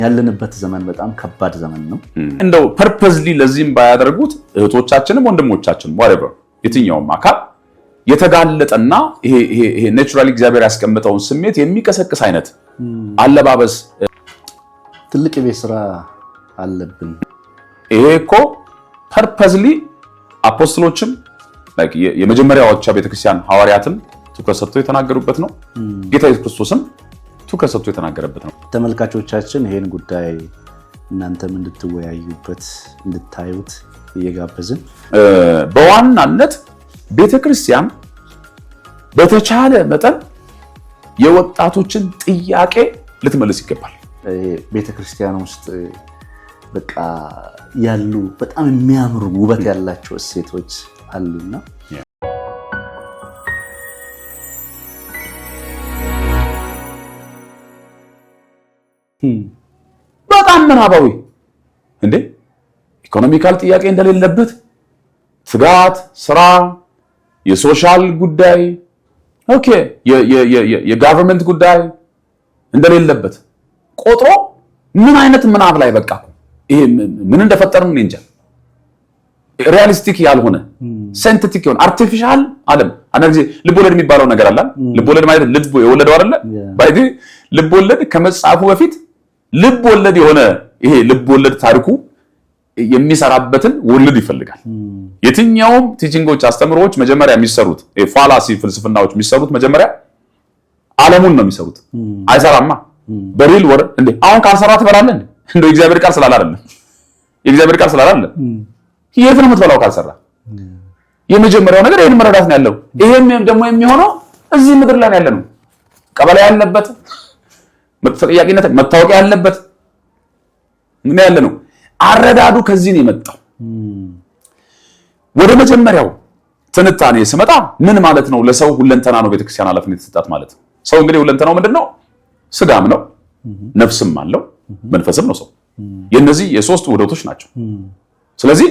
ያለንበት ዘመን በጣም ከባድ ዘመን ነው። እንደው ፐርፐዝሊ ለዚህም ባያደርጉት እህቶቻችንም ወንድሞቻችንም whatever የትኛውም አካል የተጋለጠና ይሄ ኔቸራሊ እግዚአብሔር ያስቀምጠውን ስሜት የሚቀሰቅስ አይነት አለባበስ ትልቅ የቤት ስራ አለብን። ይሄ እኮ ፐርፐዝሊ አፖስቶሎችም like የመጀመሪያዎቹ ቤተክርስቲያን ሐዋርያትም ትኩረት ሰጥተው የተናገሩበት ነው። ጌታ ኢየሱስ ክርስቶስም ትኩረት ሰጥቶ የተናገረበት ነው። ተመልካቾቻችን ይሄን ጉዳይ እናንተም እንድትወያዩበት እንድታዩት እየጋበዝን በዋናነት ቤተክርስቲያን በተቻለ መጠን የወጣቶችን ጥያቄ ልትመልስ ይገባል። ቤተክርስቲያን ውስጥ በቃ ያሉ በጣም የሚያምሩ ውበት ያላቸው እሴቶች አሉና በጣም ምናባዊ እንዴ ኢኮኖሚካል ጥያቄ እንደሌለበት ትጋት፣ ስራ፣ የሶሻል ጉዳይ ኦኬ የጋቨርንመንት ጉዳይ እንደሌለበት ቆጥሮ ምን አይነት ምናብ ላይ በቃ ይሄ ምን እንደፈጠርን እንጃ። ሪያሊስቲክ ያልሆነ ሳይንቲፊክ የሆነ አርቲፊሻል ዓለም አንዳንድ ጊዜ ልቦለድ የሚባለው ነገር አለ። ልቦለድ ማለት ልብ የወለደው አይደለ? ባይዲ ልቦለድ ከመጻፉ በፊት ልብ ወለድ የሆነ ይሄ ልብ ወለድ ታሪኩ የሚሰራበትን ወለድ ይፈልጋል። የትኛውም ቲቺንጎች አስተምሮዎች መጀመሪያ የሚሰሩት ፋላሲ ፍልስፍናዎች የሚሰሩት መጀመሪያ ዓለሙን ነው የሚሰሩት። አይሰራማ በሪል ወር እንዴ አሁን ካልሰራ ትበላለህ እንዴ? እንደው እግዚአብሔር ቃል ስላለ አይደለም። የእግዚአብሔር ቃል ስላለ አይደለም። የት ነው የምትበላው ካልሰራ? የመጀመሪያው ነገር ይሄን መረዳት ነው ያለው። ይሄም ደግሞ የሚሆነው እዚህ ምድር ላይ ያለ ነው። ቀበሌ ያለበት ተጠያቂነት መታወቂያ ያለበት ምን ያለ ነው። አረዳዱ ከዚህ ነው የመጣው። ወደ መጀመሪያው ትንታኔ ስመጣ ምን ማለት ነው? ለሰው ሁለንተና ነው ቤተክርስቲያን ኃላፊነት የተሰጣት ማለት ነው። ሰው እንግዲህ ሁለንተናው ምንድነው? ስጋም ነው፣ ነፍስም አለው፣ መንፈስም ነው ሰው። የነዚህ የሶስት ውህደቶች ናቸው። ስለዚህ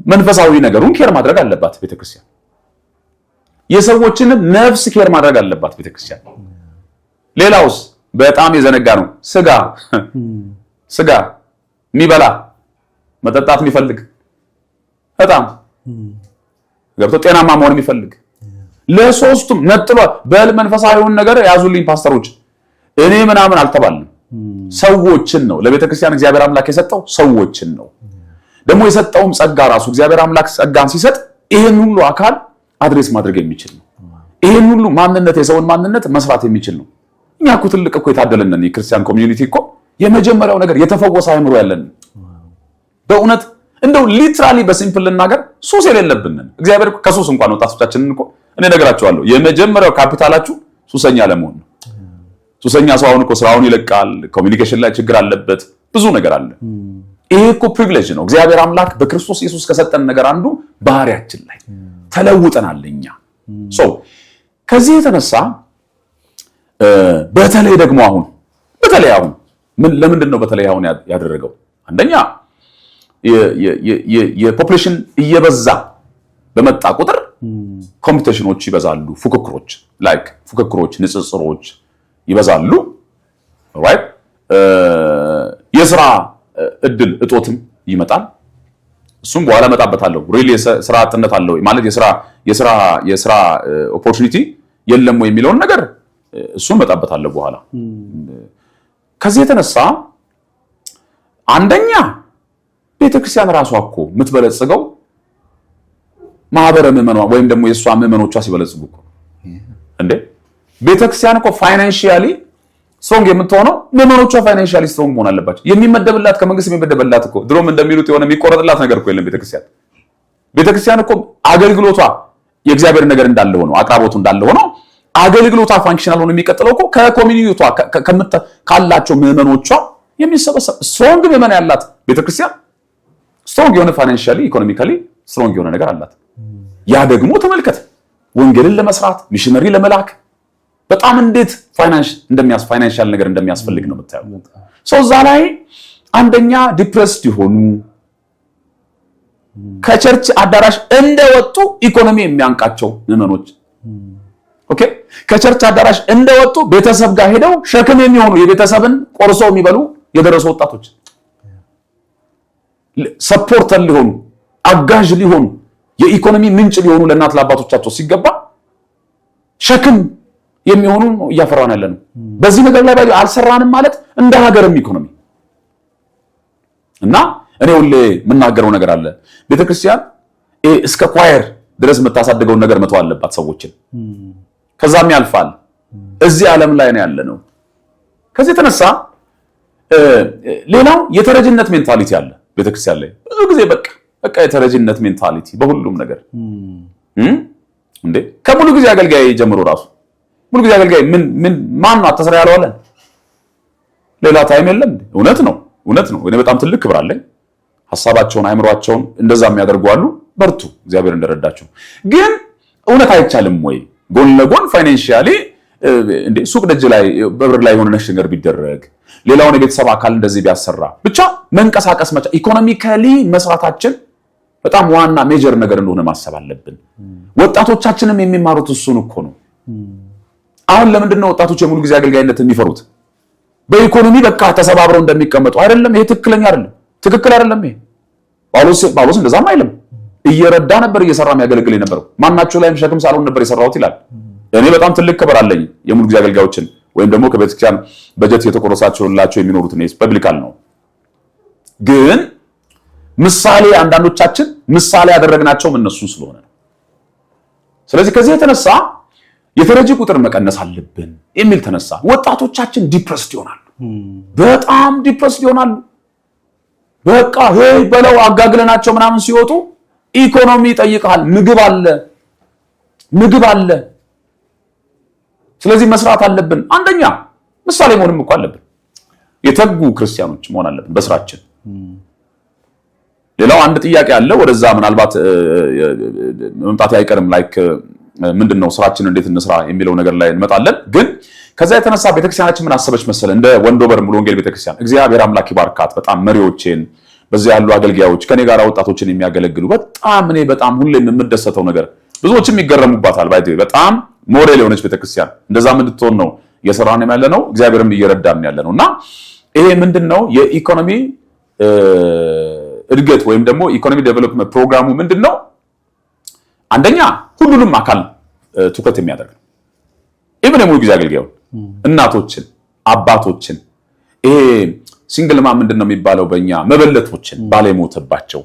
መንፈሳዊ ነገሩን ኬር ማድረግ አለባት ቤተክርስቲያን። የሰዎችንም ነፍስ ኬር ማድረግ አለባት ቤተክርስቲያን። ሌላውስ በጣም የዘነጋ ነው። ስጋ የሚበላ መጠጣት የሚፈልግ በጣም ገብቶ ጤናማ መሆን የሚፈልግ ለሶስቱም ነጥሎ በል መንፈሳዊውን ነገር ያዙልኝ ፓስተሮች እኔ ምናምን አልተባልንም። ሰዎችን ነው ለቤተክርስቲያን እግዚአብሔር አምላክ የሰጠው ሰዎችን ነው። ደግሞ የሰጠውም ጸጋ ራሱ እግዚአብሔር አምላክ ጸጋን ሲሰጥ ይሄን ሁሉ አካል አድሬስ ማድረግ የሚችል ነው። ይሄን ሁሉ ማንነት የሰውን ማንነት መስራት የሚችል ነው። እኛ እኮ ትልቅ እኮ የታደለን ነን። የክርስቲያን ኮሚዩኒቲ እኮ የመጀመሪያው ነገር የተፈወሰ አእምሮ ያለን በእውነት እንደው ሊትራሊ በሲምፕል ልናገር ሱስ የሌለብን ነን። እግዚአብሔር ከሱስ እንኳን ወጣቶቻችንን እኮ እኔ ነገራቸዋለሁ የመጀመሪያው ካፒታላችሁ ሱሰኛ ለመሆን ነው። ሱሰኛ ሰው አሁን እኮ ስራውን ይለቃል፣ ኮሚኒኬሽን ላይ ችግር አለበት፣ ብዙ ነገር አለ። ይሄ እኮ ፕሪቪሌጅ ነው። እግዚአብሔር አምላክ በክርስቶስ ኢየሱስ ከሰጠን ነገር አንዱ ባህሪያችን ላይ ተለውጠናል እኛ። ከዚህ የተነሳ በተለይ ደግሞ አሁን ለምንድን ነው በተለይ አሁን ያደረገው? አንደኛ የፖፑሌሽን እየበዛ በመጣ ቁጥር ኮምፒቲሽኖች ይበዛሉ፣ ፉክክሮች፣ ንጽጽሮች ይበዛሉ። ራይት የሥራ እድል እጦትም ይመጣል። እሱም በኋላ መጣበታለሁ። ሪሊ የሥራ አጥነት አለው ማለት የሥራ ኦፖርቹኒቲ የለም ወይ የሚለውን ነገር እሱን መጣበታለሁ በኋላ። ከዚህ የተነሳ አንደኛ ቤተክርስቲያን ራሷ እኮ የምትበለጽገው ማህበረ ምዕመኗ ወይም ደግሞ የሷ ምዕመኖቿ ሲበለጽጉ እኮ እንዴ ቤተክርስቲያን እኮ ፋይናንሺያሊ ስትሮንግ የምትሆነው ምዕመኖቿ ፋይናንሺያሊ ስትሮንግ መሆን አለባቸው። የሚመደብላት ከመንግስት የሚመደብላት እኮ ድሮም እንደሚሉት የሆነ የሚቆረጥላት ነገር እኮ የለም። ቤተክርስቲያን እኮ አገልግሎቷ የእግዚአብሔር ነገር እንዳለ ሆኖ አቅራቦቱ እንዳለ ሆኖ አገልግሎቷ ፋንክሽናል ሆኖ የሚቀጥለው እኮ ከኮሚኒቲቷ ካላቸው ምዕመኖቿ የሚሰበሰብ ስትሮንግ ምዕመን ያላት ቤተክርስቲያን ስትሮንግ የሆነ ፋይናንሺያሊ ኢኮኖሚካሊ ስትሮንግ የሆነ ነገር አላት። ያ ደግሞ ተመልከት ወንጌልን ለመስራት ሚሽነሪ ለመላክ በጣም እንዴት ፋይናንሻል ነገር እንደሚያስፈልግ ነው የምታየው። እዛ ላይ አንደኛ ዲፕረስድ የሆኑ ከቸርች አዳራሽ እንደወጡ ኢኮኖሚ የሚያንቃቸው ምዕመኖች ኦኬ ከቸርች አዳራሽ እንደወጡ ቤተሰብ ጋር ሄደው ሸክም የሚሆኑ የቤተሰብን ቆርሶ የሚበሉ የደረሱ ወጣቶች ሰፖርተር ሊሆኑ አጋዥ ሊሆኑ የኢኮኖሚ ምንጭ ሊሆኑ ለእናት ለአባቶቻቸው ሲገባ ሸክም የሚሆኑ እያፈራን ያለነው። በዚህ ነገር ላይ አልሰራንም ማለት እንደ ሀገርም ኢኮኖሚ እና እኔ ሁሌ የምናገረው ነገር አለ። ቤተክርስቲያን እስከ ኳየር ድረስ የምታሳድገውን ነገር መተው አለባት ሰዎችን። ከዛም ያልፋል። እዚህ ዓለም ላይ ነው ያለነው። ከዚህ የተነሳ ሌላው የተረጅነት ሜንታሊቲ አለ ቤተክርስቲያን ላይ ብዙ ጊዜ በቃ የተረጅነት ሜንታሊቲ በሁሉም ነገር እንዴ ከሙሉ ጊዜ አገልጋይ ጀምሮ ራሱ ሙሉ ጊዜ አገልጋይ ምን ማን ነው አተሰራ ያለው ሌላ ታይም የለም። እውነት ነው። እኔ በጣም ትልቅ ክብር አለኝ። ሐሳባቸውን አእምሯቸውን እንደዛ የሚያደርጉ አሉ። በርቱ፣ እግዚአብሔር እንደረዳችሁ። ግን እውነት አይቻልም ወይ ጎን ለጎን ፋይናንሻሊ እንዴ ሱቅ ደጅ ላይ በብር ላይ የሆነ ነገር ቢደረግ ሌላውን የቤተሰብ አካል እንደዚህ ቢያሰራ ብቻ መንቀሳቀስ መቻ ኢኮኖሚካሊ መስራታችን በጣም ዋና ሜጀር ነገር እንደሆነ ማሰብ አለብን። ወጣቶቻችንም የሚማሩት እሱን እኮ ነው። አሁን ለምንድን ነው ወጣቶች የሙሉ ጊዜ አገልጋይነት የሚፈሩት? በኢኮኖሚ በቃ ተሰባብረው እንደሚቀመጡ አይደለም። ይሄ ትክክል አይደለም። ይሄ ጳውሎስ እንደዛም አይልም። እየረዳ ነበር እየሰራ የሚያገለግል የነበረው ማናቸው ላይም ሸክም ሳልሆን ነበር የሰራሁት ይላል። እኔ በጣም ትልቅ ክብር አለኝ የሙሉ ጊዜ አገልጋዮችን ወይም ደግሞ ከቤተክርስቲያን በጀት የተቆረሳቸውላቸው የሚኖሩት ነው ፐብሊካል ነው። ግን ምሳሌ አንዳንዶቻችን ምሳሌ ያደረግናቸውም እነሱን ስለሆነ ነው። ስለዚህ ከዚህ የተነሳ የተረጂ ቁጥር መቀነስ አለብን የሚል ተነሳ። ወጣቶቻችን ዲፕረስድ ይሆናሉ፣ በጣም ዲፕረስድ ይሆናሉ። በቃ ሄይ በለው አጋግለናቸው ምናምን ሲወጡ ኢኮኖሚ ይጠይቃል። ምግብ አለ። ስለዚህ መስራት አለብን። አንደኛ ምሳሌ መሆንም እኮ አለብን። የተጉ ክርስቲያኖች መሆን አለብን በስራችን። ሌላው አንድ ጥያቄ አለ፣ ወደዛ ምናልባት መምጣት አይቀርም። ላይክ ምንድነው ስራችን እንዴት እንስራ የሚለው ነገር ላይ እንመጣለን። ግን ከዛ የተነሳ ቤተክርስቲያናችን ምን አሰበች መሰለ? እንደ ወንዶበር ሙሉ ወንጌል ቤተክርስቲያን እግዚአብሔር አምላክ ይባርካት። በጣም መሪዎችን በዚያ ያሉ አገልጋዮች ከኔ ጋር ወጣቶችን የሚያገለግሉ በጣም ሁሌም የምደሰተው ነገር ብዙዎችም ይገረሙባታል። በጣም ሞዴል የሆነች ቤተክርስቲያን እንደዛም እንድትሆን ነው እየሰራን ያለ ነው። እግዚአብሔርም እየረዳን ያለ ነውና ይሄ ምንድነው የኢኮኖሚ እድገት ወይም ደግሞ ኢኮኖሚ ዴቨሎፕመንት ፕሮግራሙ ምንድነው? አንደኛ ሁሉንም አካል ትኩረት የሚያደርግ ነው። ኢቭን የሙሉ ጊዜ አገልጋዮች እናቶችን፣ አባቶችን ይሄ ሲንግል ማም ምንድነው የሚባለው በእኛ መበለቶችን ባል የሞተባቸው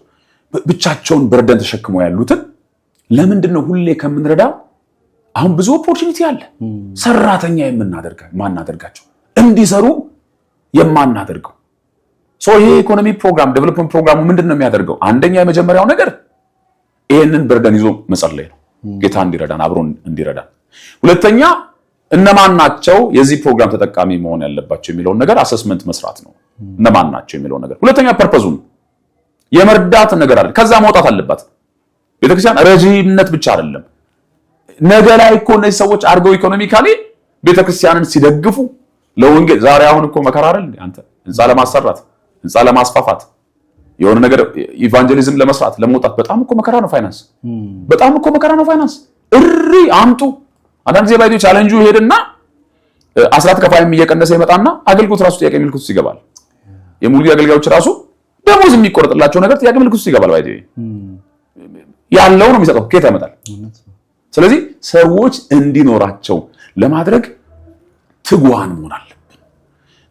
ብቻቸውን በርደን ተሸክመው ያሉትን ለምንድነው ሁሌ ከምንረዳ አሁን ብዙ ኦፖርቹኒቲ አለ። ሰራተኛ የማናደርጋቸው እንዲሰሩ የማናደርገው ይሄ ኢኮኖሚ ፕሮግራም ዴቨሎፕመንት ፕሮግራሙ ምንድነው የሚያደርገው? አንደኛ የመጀመሪያው ነገር ይሄንን በርደን ይዞ መጸለይ ነው። ጌታ እንዲረዳን አብሮ እንዲረዳን። ሁለተኛ እነማን ናቸው የዚህ ፕሮግራም ተጠቃሚ መሆን ያለባቸው የሚለውን ነገር አሰስመንት መስራት ነው። እነማን ናቸው የሚለውን ነገር። ሁለተኛ ፐርፐዙን የመርዳት ነገር አለ። ከዛ መውጣት አለባት ቤተክርስቲያን። ረጂነት ብቻ አይደለም። ነገ ላይ እኮ እነዚህ ሰዎች አድርገው ኢኮኖሚካሊ ቤተክርስቲያንን ሲደግፉ ለወንጌል ዛሬ አሁን እኮ መከራ አይደል አንተ ህንፃ ለማሰራት ህንፃ ለማስፋፋት የሆነ ነገር ኢቫንጀሊዝም ለመስራት ለመውጣት በጣም እኮ መከራ ነው ፋይናንስ። በጣም እኮ መከራ ነው ፋይናንስ። አምጡ አንዳንድ ጊዜ ባይዶ ቻሌንጁ ሄድና አስራት ከፋይም እየቀነሰ ይመጣና አገልግሎት ራሱ ጥያቄ ምልክት ውስጥ ይገባል። የሙሉ አገልጋዮች ራሱ ደሞዝ የሚቆረጥላቸው ነገር ጥያቄ ምልክት ውስጥ ይገባል። ባይዶ ያለው ነው የሚሰጠው ከየት ያመጣል? ስለዚህ ሰዎች እንዲኖራቸው ለማድረግ ትጉሃን መሆን አለብን።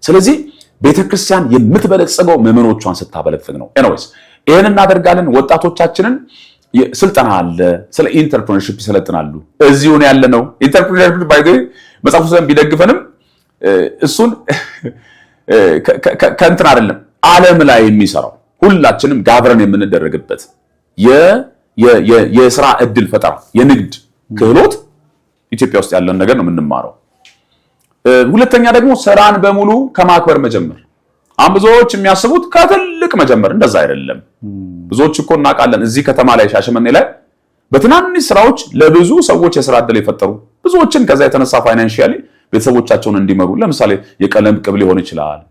ስለዚህ ቤተክርስቲያን የምትበለጽገው ምዕመኖቿን ስታበለጽግ ነው። ኤኒዌይስ ይሄን እናደርጋለን። ወጣቶቻችንን ስልጠና አለ፣ ስለ ኢንተርፕረነርሺፕ ይሰለጥናሉ። እዚሁ ነው ያለነው። ኢንተርፕረነርሺፕ ባይገ መጽሐፉ ዘንድ ቢደግፈንም እሱን ከእንትን አይደለም ዓለም ላይ የሚሰራው ሁላችንም ጋብረን የምንደረግበት የስራ እድል ፈጠራ የንግድ ክህሎት ኢትዮጵያ ውስጥ ያለን ነገር ነው የምንማረው። ሁለተኛ ደግሞ ስራን በሙሉ ከማክበር መጀመር። አሁን ብዙዎች የሚያስቡት ከትልቅ መጀመር፣ እንደዛ አይደለም። ብዙዎች እኮ እናውቃለን እዚህ ከተማ ላይ ሻሸመኔ ላይ በትናንሽ ስራዎች ለብዙ ሰዎች የስራ እድል የፈጠሩ ብዙዎችን ከዛ የተነሳ ፋይናንሻሊ ቤተሰቦቻቸውን እንዲመሩ ለምሳሌ የቀለም ቅብ ሊሆን ይችላል።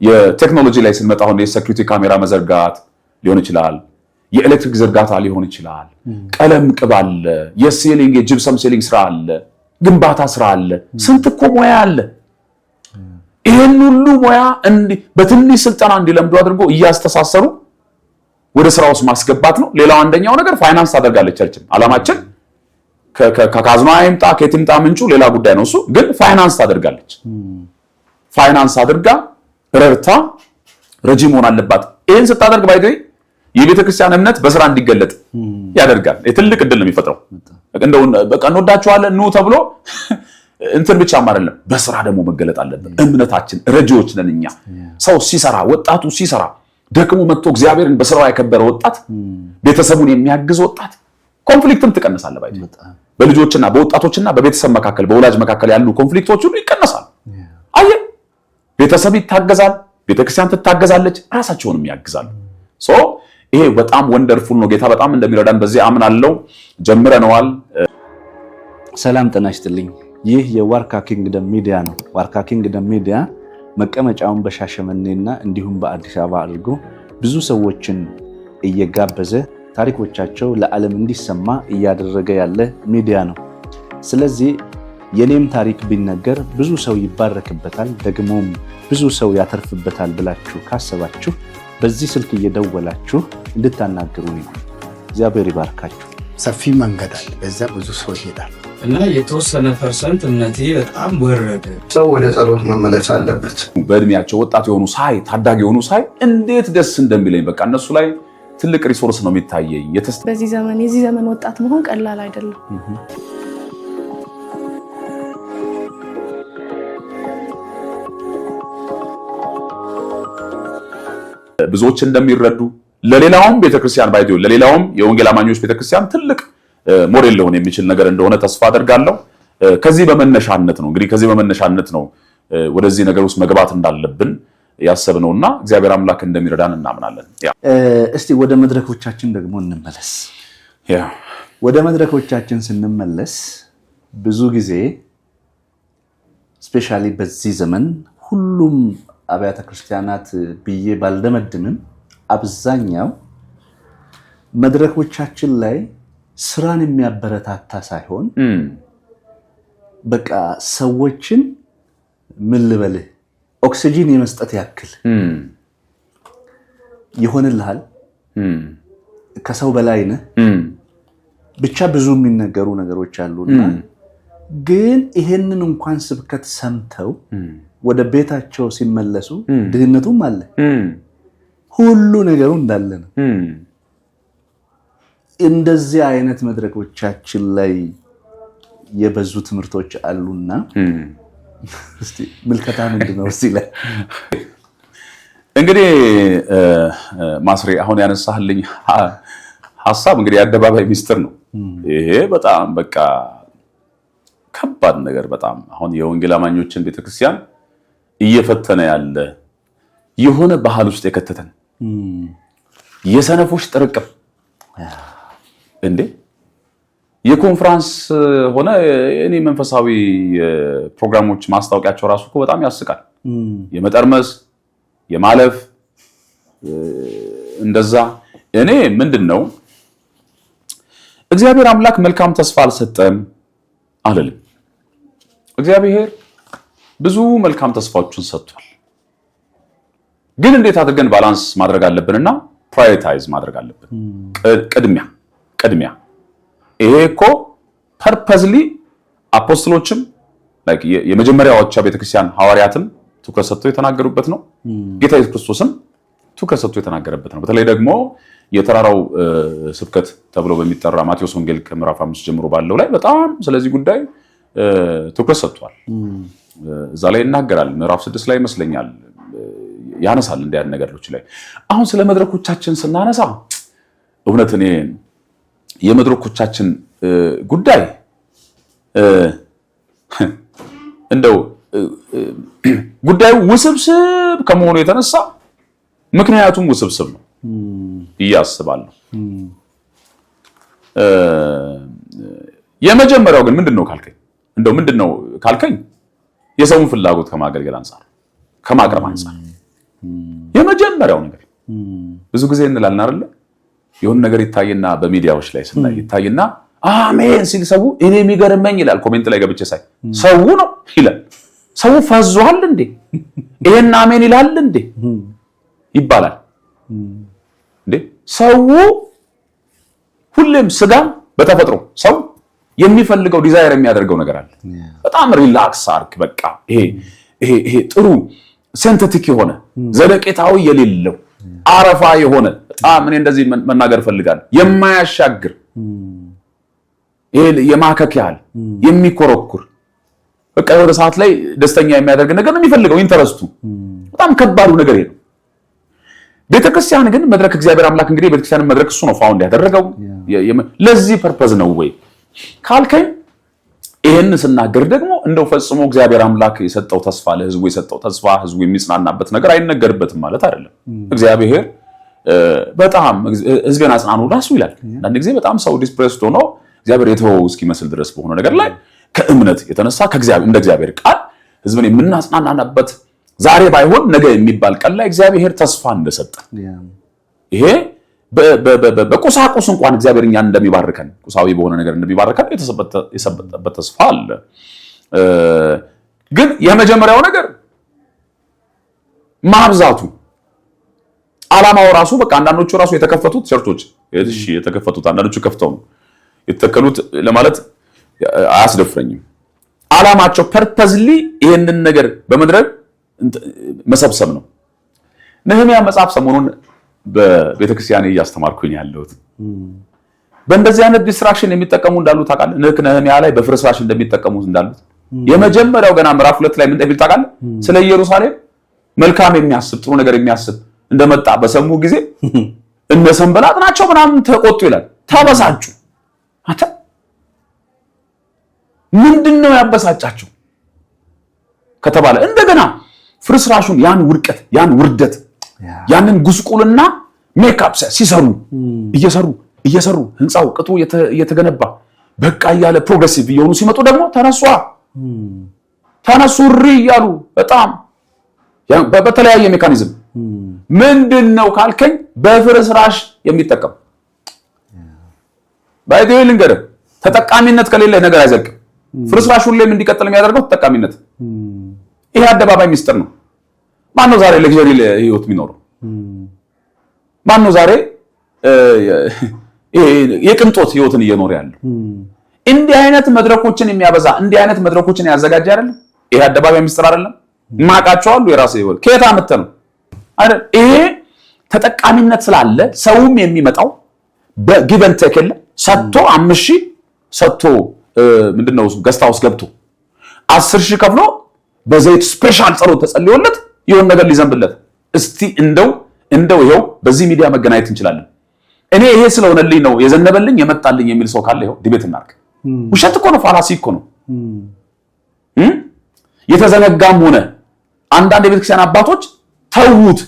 የቴክኖሎጂ ላይ ስንመጣ አሁን የሴኩሪቲ ካሜራ መዘርጋት ሊሆን ይችላል። የኤሌክትሪክ ዝርጋታ ሊሆን ይችላል። ቀለም ቅብ አለ። የሴሊንግ የጂፕሰም ሴሊንግ ስራ አለ። ግንባታ ስራ አለ። ስንት እኮ ሙያ አለ። ይሄን ሁሉ ሙያ በትንሽ ስልጠና እንዲለምዱ አድርጎ እያስተሳሰሩ ወደ ስራ ውስጥ ማስገባት ነው። ሌላው አንደኛው ነገር ፋይናንስ ታደርጋለች ቸርችን። አላማችን ከካዝና አይምጣ ከየትምጣ ምንጩ ሌላ ጉዳይ ነው። እሱ ግን ፋይናንስ ታደርጋለች። ፋይናንስ አድርጋ ረርታ ረጂ መሆን አለባት። ይሄን ስታደርግ ባይገኝ የቤተ ክርስቲያን እምነት በስራ እንዲገለጥ ያደርጋል። የትልቅ እድል ነው የሚፈጥረው። እንደው በቃ እንወዳችኋለን ኑ ተብሎ እንትን ብቻ አይደለም፣ በስራ ደግሞ መገለጥ አለበት። እምነታችን ረጂዎች ነን እኛ። ሰው ሲሰራ ወጣቱ ሲሰራ ደክሞ መጥቶ እግዚአብሔርን በስራው ያከበረ ወጣት፣ ቤተሰቡን የሚያግዝ ወጣት ኮንፍሊክትም ትቀንሳለህ። ባይዲ በልጆችና በወጣቶችና በቤተሰብ መካከል በወላጅ መካከል ያሉ ኮንፍሊክቶች ሁሉ ይቀነሳሉ። አየህ ቤተሰብ ይታገዛል፣ ቤተክርስቲያን ትታገዛለች፣ ራሳቸውንም ያግዛሉ። ይሄ በጣም ወንደርፉል ነው። ጌታ በጣም እንደሚረዳን በዚህ አምናለሁ። ጀምረነዋል። ሰላም ጤና ይስጥልኝ። ይህ የዋርካ ኪንግደም ሚዲያ ነው። ዋርካ ኪንግደም ሚዲያ መቀመጫውን በሻሸመኔና እንዲሁም በአዲስ አበባ አድርጎ ብዙ ሰዎችን እየጋበዘ ታሪኮቻቸው ለዓለም እንዲሰማ እያደረገ ያለ ሚዲያ ነው። ስለዚህ የኔም ታሪክ ቢነገር ብዙ ሰው ይባረክበታል፣ ደግሞም ብዙ ሰው ያተርፍበታል ብላችሁ ካሰባችሁ በዚህ ስልክ እየደወላችሁ እንድታናግሩኝ ነው። እግዚአብሔር ይባርካችሁ። ሰፊ መንገድ አለ፣ በዛ ብዙ ሰው ይሄዳል እና የተወሰነ ፐርሰንት እምነቴ በጣም ወረደ። ሰው ወደ ጸሎት መመለስ አለበት። በእድሜያቸው ወጣት የሆኑ ሳይ ታዳጊ የሆኑ ሳይ እንዴት ደስ እንደሚለኝ በቃ እነሱ ላይ ትልቅ ሪሶርስ ነው የሚታየኝ። በዚህ ዘመን የዚህ ዘመን ወጣት መሆን ቀላል አይደለም። ብዙዎች እንደሚረዱ ለሌላውም ቤተክርስቲያን ባይዲዮ ለሌላውም የወንጌል አማኞች ቤተክርስቲያን ትልቅ ሞዴል ሊሆን የሚችል ነገር እንደሆነ ተስፋ አደርጋለሁ። ከዚህ በመነሻነት ነው ወደዚህ ነገር ውስጥ መግባት እንዳለብን ያሰብነውና እግዚአብሔር አምላክ እንደሚረዳን እናምናለን። እስቲ ወደ መድረኮቻችን ደግሞ እንመለስ። ወደ መድረኮቻችን ስንመለስ ብዙ ጊዜ ስፔሻሊ በዚህ ዘመን ሁሉም አብያተ ክርስቲያናት ብዬ ባልደመድምም አብዛኛው መድረኮቻችን ላይ ስራን የሚያበረታታ ሳይሆን በቃ ሰዎችን ምን ልበልህ ኦክሲጂን የመስጠት ያክል ይሆንልሃል፣ ከሰው በላይ ነህ፣ ብቻ ብዙ የሚነገሩ ነገሮች አሉና ግን ይሄንን እንኳን ስብከት ሰምተው ወደ ቤታቸው ሲመለሱ ድህነቱም አለ፣ ሁሉ ነገሩ እንዳለ ነው። እንደዚህ አይነት መድረኮቻችን ላይ የበዙ ትምህርቶች አሉና እስቲ ምልከታ ምንድነው? እስቲ ላይ እንግዲህ ማስሬ አሁን ያነሳህልኝ ሐሳብ እንግዲህ የአደባባይ ሚስጥር ነው። ይሄ በጣም በቃ ከባድ ነገር በጣም አሁን የወንጌል አማኞችን ቤተክርስቲያን እየፈተነ ያለ የሆነ ባህል ውስጥ የከተተን የሰነፎች ጥርቅም እንዴ የኮንፈረንስ ሆነ እኔ መንፈሳዊ ፕሮግራሞች ማስታወቂያቸው ራሱ እኮ በጣም ያስቃል። የመጠርመስ የማለፍ እንደዛ እኔ ምንድነው እግዚአብሔር አምላክ መልካም ተስፋ አልሰጠም አለልም። እግዚአብሔር ብዙ መልካም ተስፋዎችን ሰጥቷል። ግን እንዴት አድርገን ባላንስ ማድረግ አለብንና ፕራዮሪታይዝ ማድረግ አለብን። ቅድሚያ ይሄ እኮ ፐርፐዝሊ አፖስቶሎችም ላይክ የመጀመሪያዎቹ ቤተክርስቲያን ሐዋርያትም ትኩረት ሰጥተው የተናገሩበት ነው። ጌታ ኢየሱስ ክርስቶስም ትኩረት ሰጥቶ የተናገረበት ነው። በተለይ ደግሞ የተራራው ስብከት ተብሎ በሚጠራ ማቴዎስ ወንጌል ከምዕራፍ 5 ጀምሮ ባለው ላይ በጣም ስለዚህ ጉዳይ ትኩረት ሰጥቷል። እዛ ላይ ይናገራል። ምዕራፍ 6 ላይ ይመስለኛል ያነሳል እንደ ያን ነገሮች ላይ። አሁን ስለ መድረኮቻችን ስናነሳ እውነት እኔ የመድረኮቻችን ጉዳይ እንደው ጉዳዩ ውስብስብ ከመሆኑ የተነሳ ምክንያቱም ውስብስብ ነው እያስባለሁ። የመጀመሪያው ግን ምንድነው ካልከኝ የሰውን ፍላጎት ከማገልገል አንፃር ከማቅረብ አንፃር የመጀመሪያው ነገር ብዙ ጊዜ እንላለን አይደል? የሆነ ነገር ይታይና በሚዲያዎች ላይ ስናይ ይታይና አሜን ሲል ሰው እኔ የሚገርመኝ ይላል። ኮሜንት ላይ ገብቼ ሳይ ሰው ነው ይላል። ሰው ፈዟል እንዴ ይሄን አሜን ይላል እንዴ ይባላል እንዴ ሰው ሁሌም ስጋ በተፈጥሮ ሰው የሚፈልገው ዲዛይር የሚያደርገው ነገር አለ በጣም ሪላክስ አርክ በቃ ይሄ ጥሩ ሴንተቲክ የሆነ ዘለቄታዊ የሌለው አረፋ የሆነ በጣም እኔ እንደዚህ መናገር ፈልጋለሁ የማያሻግር ይሄ የማከክ ያህል የሚኮረኩር በቃ የሆነ ሰዓት ላይ ደስተኛ የሚያደርግ ነገር ነው የሚፈልገው ኢንተረስቱ በጣም ከባዱ ነገር ነው ቤተክርስቲያን ግን መድረክ እግዚአብሔር አምላክ እንግዲህ ቤተክርስቲያን መድረክ እሱ ነው ፋውንድ ያደረገው ለዚህ ፐርፐዝ ነው ወይ ካልከኝ ይሄን ስናገር ደግሞ እንደው ፈጽሞ እግዚአብሔር አምላክ የሰጠው ተስፋ ለህዝቡ የሰጠው ተስፋ ህዝቡ የሚጽናናበት ነገር አይነገርበትም ማለት አይደለም እግዚአብሔር በጣም ህዝቤን አጽናኑ ራሱ ይላል አንድ ጊዜ በጣም ሰው ዲስፕሬስድ ሆኖ እግዚአብሔር የተወው እስኪመስል ድረስ በሆነ ነገር ላይ ከእምነት የተነሳ ከእግዚአብሔር እንደ እግዚአብሔር ቃል ህዝብን የምናጽናናበት ዛሬ ባይሆን ነገ የሚባል ቀን ላይ እግዚአብሔር ተስፋ እንደሰጠ ይሄ በቁሳቁስ እንኳን እግዚአብሔር እኛን እንደሚባርከን ቁሳዊ በሆነ ነገር እንደሚባርከን የተሰበተበት ተስፋ አለ ግን የመጀመሪያው ነገር ማብዛቱ ዓላማው ራሱ በቃ አንዳንዶቹ ራሱ የተከፈቱት ቸርቾች እሺ የተከፈቱት አንዳንዶቹ ከፍተው ነው የተከሉት ለማለት አያስደፍረኝም ዓላማቸው ፐርፐዝሊ ይሄንን ነገር በመድረግ መሰብሰብ ነው ነህምያ መጽሐፍ ሰሞኑን በቤተክርስቲያን እያስተማርኩኝ ያለሁት በእንደዚህ አይነት ዲስትራክሽን የሚጠቀሙ እንዳሉ ታውቃለህ ነህምያ ላይ በፍርስራሽ እንደሚጠቀሙ እንዳሉት የመጀመሪያው ገና ምዕራፍ 2 ላይ ምን እንደሚል ታውቃለህ ስለ ኢየሩሳሌም መልካም የሚያስብ ጥሩ ነገር የሚያስብ እንደመጣ በሰሙ ጊዜ እነ ሰንበላጥ ናቸው ምናምን ተቆጡ ይላል ተበሳጩ አታ ምንድነው ያበሳጫቸው ከተባለ እንደገና ፍርስራሹን ያን ውርቀት ያን ውርደት ያንን ጉስቁልና ሜካፕ ሲሰሩ እየሰሩ ህንጻው ቅጡ እየተገነባ በቃ ያለ ፕሮግሬሲቭ የሆኑ ሲመጡ ደግሞ ተነሱሪ ያሉ በጣም በተለያየ ሜካኒዝም ምንድነው ካልከኝ በፍርስራሽ የሚጠቀም ባይደው ልንገር ተጠቃሚነት ከሌለ ነገር አይዘልቅም ፍርስራሽ ሁሌም እንዲቀጥል የሚያደርገው ተጠቃሚነት ይሄ አደባባይ ሚስጥር ነው ማነው ዛሬ ለግዠሪ ህይወት የሚኖረው ማነው ዛሬ የቅንጦት ህይወትን እየኖረ ያለው እንዲህ አይነት መድረኮችን የሚያበዛ እንዲህ አይነት መድረኮችን ያዘጋጅ አይደለም ይሄ አደባባይ ሚስጥር አይደለም ማቃቸው የራሴ ህይወት ከየት አመጣ ነው አይደል ይሄ ተጠቃሚነት ስላለ ሰውም የሚመጣው በጊቨን ተከለ ሰጥቶ 5000 ሰጥቶ ምንድነው ገስታውስ ገብቶ 10000 ከፍሎ በዘይት ስፔሻል ጸሎት ተጸልዮለት ይሁን ነገር ሊዘንብለት እስቲ እንደው ይሄው በዚህ ሚዲያ መገናኘት እንችላለን እኔ ይሄ ስለሆነልኝ ነው የዘነበልኝ የመጣልኝ የሚል ሰው ካለ ይሄው ዲቤት እናርክ ውሸት እኮ ነው ፋላሲ እኮ ነው የተዘነጋም ሆነ አንዳንድ የቤተክርስቲያን አባቶች ተውት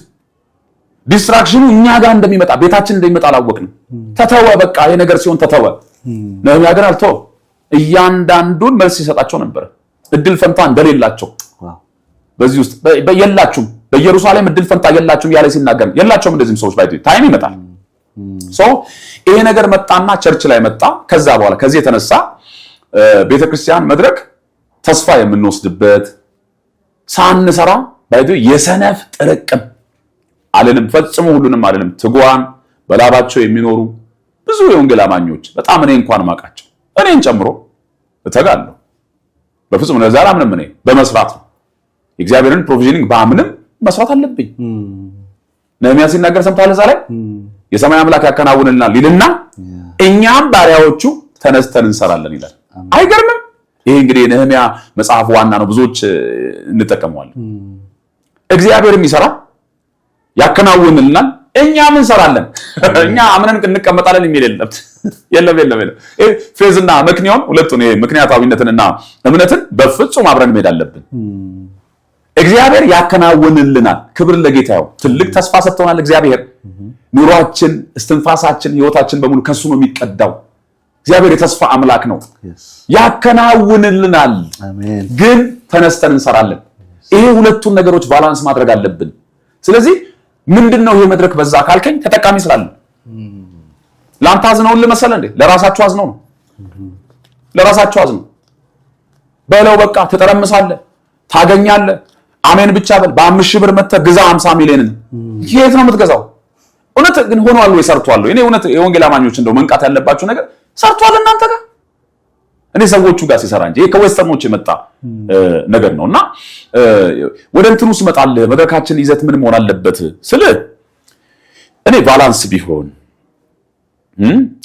ዲስትራክሽኑ እኛ ጋር እንደሚመጣ ቤታችን እንደሚመጣ አላወቅንም ተተወ በቃ ይሄ ነገር ሲሆን ተተወ ነህምያ ግን አልተወ እያንዳንዱን መልስ ይሰጣቸው ነበር እድል ፈንታ እንደሌላቸው በዚህ ውስጥ በየላችሁም በኢየሩሳሌም እድል ፈንታ የላችሁም ያለ ሲናገር የላችሁም እንደዚህም ሰዎች ባይቱ ታይም ይመጣል ይሄ ነገር መጣና ቸርች ላይ መጣ ከዛ በኋላ ከዚህ የተነሳ ቤተክርስቲያን መድረክ ተስፋ የምንወስድበት ሳንሰራ ባይቱ የሰነፍ ጥርቅም አለንም ፈጽሞ ሁሉንም አለንም ትጓን በላባቸው የሚኖሩ ብዙ የወንጌል አማኞች በጣም እኔ እንኳን ማቃቸው እኔን ጨምሮ እተጋለሁ በፍጹም ነው ዛሬ ምንም እኔ በመስራት ነው እግዚአብሔርን ፕሮቪዥኒንግ በአምንም መስራት አለብኝ ነህምያ ሲናገር ሰምታለህ ዛሬ የሰማይ አምላክ ያከናውንልናል ይልና እኛም ባሪያዎቹ ተነስተን እንሰራለን ይላል አይገርምም ይሄ እንግዲህ ነህምያ መጽሐፍ ዋና ነው ብዙዎች እንጠቀመዋለን እግዚአብሔርም ይሰራ ያከናውንልናል እኛም እንሰራለን እኛ አምነን እንቀመጣለን የሚል የለም ፌዝና ምክንያቱም ሁለቱን ይሄ ምክንያታዊነትንና እምነትን በፍጹም አብረን መሄድ አለብን እግዚአብሔር ያከናውንልናል ክብር ለጌታ ይሁን ትልቅ ተስፋ ሰጥቶናል እግዚአብሔር ኑሯችን እስትንፋሳችን ህይወታችን በሙሉ ከሱ ነው የሚቀዳው እግዚአብሔር የተስፋ አምላክ ነው ያከናውንልናል አሜን ግን ተነስተን እንሰራለን ይሄ ሁለቱን ነገሮች ባላንስ ማድረግ አለብን ስለዚህ ምንድነው ይሄ መድረክ በዛ ካልከኝ ተጠቃሚ ስላለ ላንተ አዝነው ለመሰለ እንዴ ለራሳቸው አዝነው ነው ለራሳቸው አዝነው በለው በቃ ተጠረምሳለ ታገኛለህ። አሜን ብቻ በል። በ5,000 ብር መተህ ግዛ 50 ሚሊዮንን። የት ነው የምትገዛው? እውነት ግን ሆኗል ወይ ሰርቷል ወይ? እኔ እውነት የወንጌል አማኞች እንደው መንቃት ያለባችሁ ነገር ሰርቷል እናንተ ጋር? እኔ ሰዎቹ ጋር ሲሰራ እንጂ ከዌስተርኖች የመጣ ነገር ነውና ወደ እንትኑ ስመጣል መድረካችን ይዘት ምን መሆን አለበት ስለ እኔ ባላንስ ቢሆን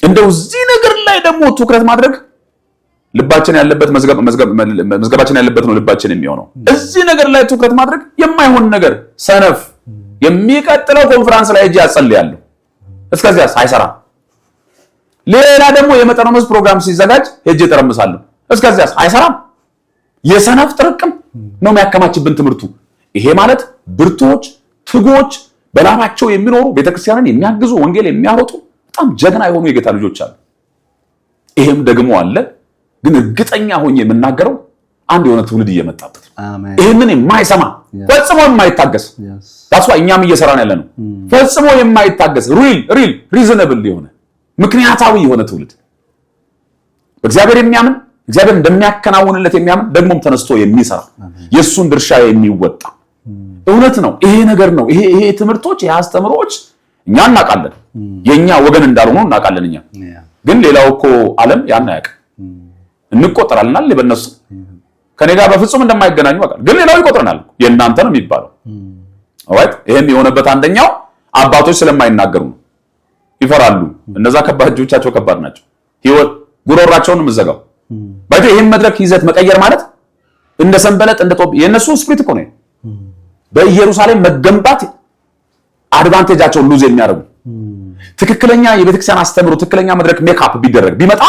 እንደው እዚህ ነገር ላይ ደግሞ ትኩረት ማድረግ ልባችን ያለበት መዝገባችን ያለበት ነው ልባችን የሚሆነው። እዚህ ነገር ላይ ትኩረት ማድረግ የማይሆን ነገር ሰነፍ የሚቀጥለው ኮንፈረንስ ላይ እጅ ያጸልያለሁ እስከዚያስ አይሰራም። ሌላ ደግሞ የመጠነ መዝ ፕሮግራም ሲዘጋጅ ሄጄ ተረምሳለሁ እስከዚያስ አይሰራም። የሰነፍ ጥርቅም ነው የሚያከማችብን ትምህርቱ። ይሄ ማለት ብርቶች ትጎች በላባቸው የሚኖሩ ቤተክርስቲያንን የሚያግዙ ወንጌል የሚያወጡ በጣም ጀግና የሆኑ የጌታ ልጆች አሉ። ይሄም ደግሞ አለ። ግን እርግጠኛ ሆኜ የምናገረው አንድ የሆነ ትውልድ እየመጣበት አሜን። ይሄንን የማይሰማ ፈጽሞ የማይታገስ ታስዋ እኛም እየሰራን ያለ ነው። ፈጽሞ የማይታገስ ሪዝነብል የሆነ ምክንያታዊ የሆነ ትውልድ በእግዚአብሔር የሚያምን እግዚአብሔር እንደሚያከናውንለት የሚያምን ደግሞም ተነስቶ የሚሰራ የሱን ድርሻ የሚወጣ እውነት ነው። ይሄ ነገር ነው። ይሄ ትምህርቶች የአስተምሮች እኛ እናውቃለን፣ የኛ ወገን እንዳልሆኑ እናውቃለን። እኛ ግን ሌላው እኮ ዓለም ያን አያውቅም። እንቆጠራልናል በእነሱ ከኔ ጋር በፍጹም እንደማይገናኙ አውቃለሁ። ግን ሌላው ይቆጥረናል። የእናንተ ነው የሚባለው ኦራይት። ይሄም የሆነበት አንደኛው አባቶች ስለማይናገሩ ነው። ይፈራሉ። እነዛ ከባጆቻቸው ከባድ ናቸው። ህይወት ጉሮራቸውን ምዘጋው ባይተ ይሄን መድረክ ይዘት መቀየር ማለት እንደ ሰንበለጥ እንደ ጦብ የነሱ ስፕሪት እኮ ነው። በኢየሩሳሌም መገንባት አድቫንቴጃቸውን ሉዝ የሚያደርጉ ትክክለኛ የቤተክርስቲያን አስተምሮ ትክክለኛ መድረክ ሜካፕ ቢደረግ ቢመጣ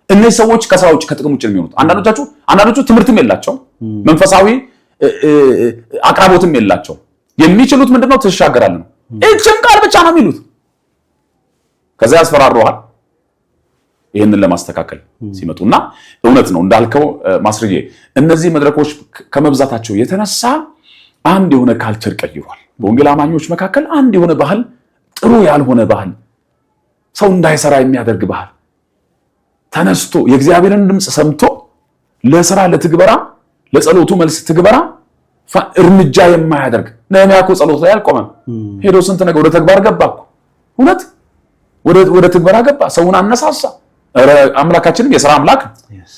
እነዚህ ሰዎች ከስራዎች ከጥቅም ውጭ ነው የሚሆኑት። አንዳንዶቹ ትምህርትም የላቸው መንፈሳዊ አቅራቦትም የላቸው። የሚችሉት ምንድነው? ትሻገራለህ እቺን ቃል ብቻ ነው የሚሉት። ከዛ ያስፈራሩሃል ይሄንን ለማስተካከል ሲመጡና እውነት ነው እንዳልከው ማስረጃ እነዚህ መድረኮች ከመብዛታቸው የተነሳ አንድ የሆነ ካልቸር ቀይሯል። በወንጌል አማኞች መካከል አንድ የሆነ ባህል፣ ጥሩ ያልሆነ ባህል፣ ሰው እንዳይሰራ የሚያደርግ ባህል ተነስቶ የእግዚአብሔርን ድምጽ ሰምቶ ለሥራ ለትግበራ ለጸሎቱ መልስ ትግበራ እርምጃ የማያደርግ ነህምያ እኮ ጸሎት ላይ አልቆመም። ሄዶ ስንት ነገር ወደ ተግባር ገባ እኮ እውነት ወደ ትግበራ ገባ። ሰውን አነሳሳ። አምላካችንም የሥራ አምላክ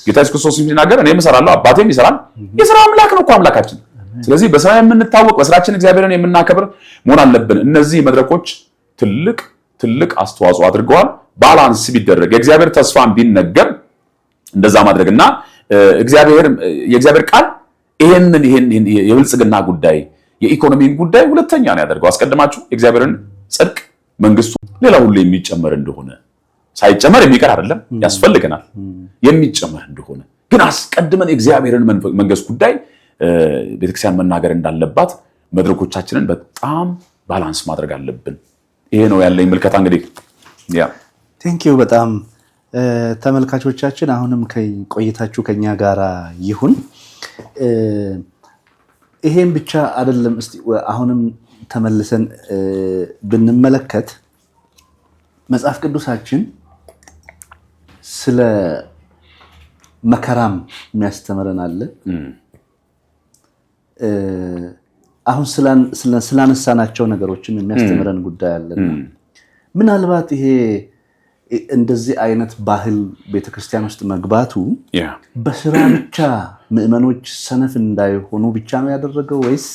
ጌታ ኢየሱስ ክርስቶስ ሲናገር እኔም እሰራለሁ አባቴም ይሰራል። የሥራ አምላክ ነው እኮ አምላካችን። ስለዚህ በሥራ የምንታወቅ በሥራችን እግዚአብሔርን የምናከብር መሆን አለብን። እነዚህ መድረኮች ትልቅ አስተዋጽኦ አድርገዋል። ባላንስ ቢደረግ የእግዚአብሔር ተስፋን ቢነገር እንደዛ ማድረግና የእግዚአብሔር ቃል ይሄንን የብልጽግና ጉዳይ የኢኮኖሚን ጉዳይ ሁለተኛ ነው ያደርገው። አስቀድማችሁ የእግዚአብሔርን ጽድቅ መንግስቱ ሌላ ሁሉ የሚጨመር እንደሆነ ሳይጨመር የሚቀር አይደለም፣ ያስፈልገናል የሚጨመር እንደሆነ ግን አስቀድመን የእግዚአብሔርን መንግስት ጉዳይ ቤተክርስቲያን መናገር እንዳለባት መድረኮቻችንን በጣም ባላንስ ማድረግ አለብን። ይሄ ነው ያለኝ ምልከታ። እንግዲህ ቴንኪዩ በጣም ተመልካቾቻችን፣ አሁንም ቆይታችሁ ከኛ ጋራ ይሁን። ይሄን ብቻ አይደለም። እስቲ አሁንም ተመልሰን ብንመለከት መጽሐፍ ቅዱሳችን ስለ መከራም የሚያስተምረን አለ። አሁን ስላነሳናቸው ነገሮችን የሚያስተምረን ጉዳይ አለና ምናልባት ይሄ እንደዚህ አይነት ባህል ቤተክርስቲያን ውስጥ መግባቱ በስራ ብቻ ምዕመኖች ሰነፍ እንዳይሆኑ ብቻ ነው ያደረገው ወይስ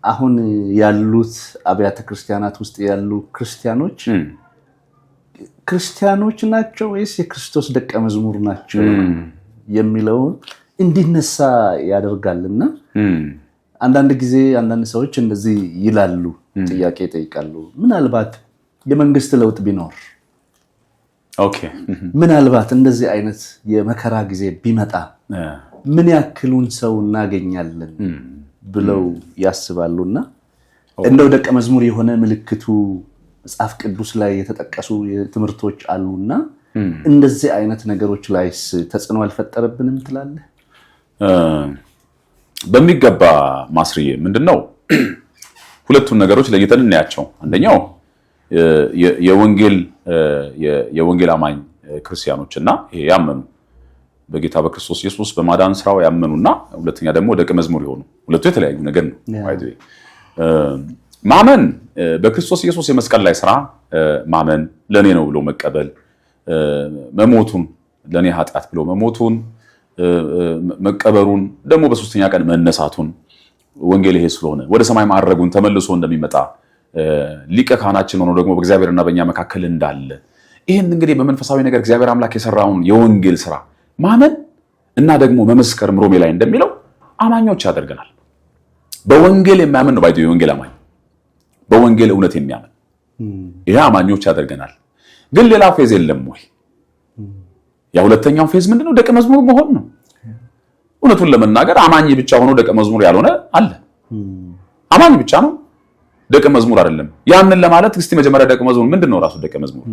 አሁን ያሉት አብያተ ክርስቲያናት ውስጥ ያሉ ክርስቲያኖች ናቸው ወይስ የክርስቶስ ደቀ መዝሙር ናቸው የሚለውን እንዲነሳ ያደርጋልና አንዳንድ ጊዜ አንዳንድ ሰዎች እንደዚህ ይላሉ፣ ጥያቄ ይጠይቃሉ። ምናልባት የመንግስት ለውጥ ቢኖር ምናልባት እንደዚህ አይነት የመከራ ጊዜ ቢመጣ ምን ያክሉን ሰው እናገኛለን ብለው ያስባሉና እንደው ደቀ መዝሙር የሆነ ምልክቱ መጽሐፍ ቅዱስ ላይ የተጠቀሱ ትምህርቶች አሉና እንደዚህ አይነት ነገሮች ላይስ ተጽዕኖ አልፈጠረብንም ትላለህ? በሚገባ ማስርዬ ምንድነው ሁለቱን ነገሮች ለይተን እናያቸው። አንደኛው የወንጌል አማኝ ክርስቲያኖችና ይሄ ያመኑ በጌታ በክርስቶስ ኢየሱስ በማዳን ስራው ያመኑና ሁለተኛ ደግሞ ደቀ መዝሙር የሆኑ ሁለቱ የተለያዩ ነገር ነው። ማመን በክርስቶስ ኢየሱስ የመስቀል ላይ ስራ ማመን ለኔ ነው ብሎ መቀበል መሞቱን ለኔ ኃጢአት ብሎ መሞቱን መቀበሩን ደግሞ በሶስተኛ ቀን መነሳቱን ወንጌል ይሄ ስለሆነ ወደ ሰማይ ማዕረጉን ተመልሶ እንደሚመጣ ሊቀ ካህናችን ሆኖ ደግሞ በእግዚአብሔርና በእኛ መካከል እንዳለ ይሄን እንግዲህ በመንፈሳዊ ነገር እግዚአብሔር አምላክ የሰራውን የወንጌል ስራ ማመን እና ደግሞ መመስከርም ሮሜ ላይ እንደሚለው አማኞች ያደርገናል። በወንጌል የሚያምን ነው ባይቶ የወንጌል አማኝ በወንጌል እውነት የሚያምን ይሄ አማኞች ያደርገናል። ግን ሌላ ፌዝ የለም ወይ? ያ ሁለተኛው ፌዝ ምንድነው? ደቀ መዝሙር መሆን ነው። እውነቱን ለመናገር አማኝ ብቻ ሆኖ ደቀ መዝሙር ያልሆነ አለ። አማኝ ብቻ ነው ደቀ መዝሙር አይደለም። ያንን ለማለት እስቲ መጀመሪያ ደቀ መዝሙር ምንድነው? ራሱ ደቀ መዝሙር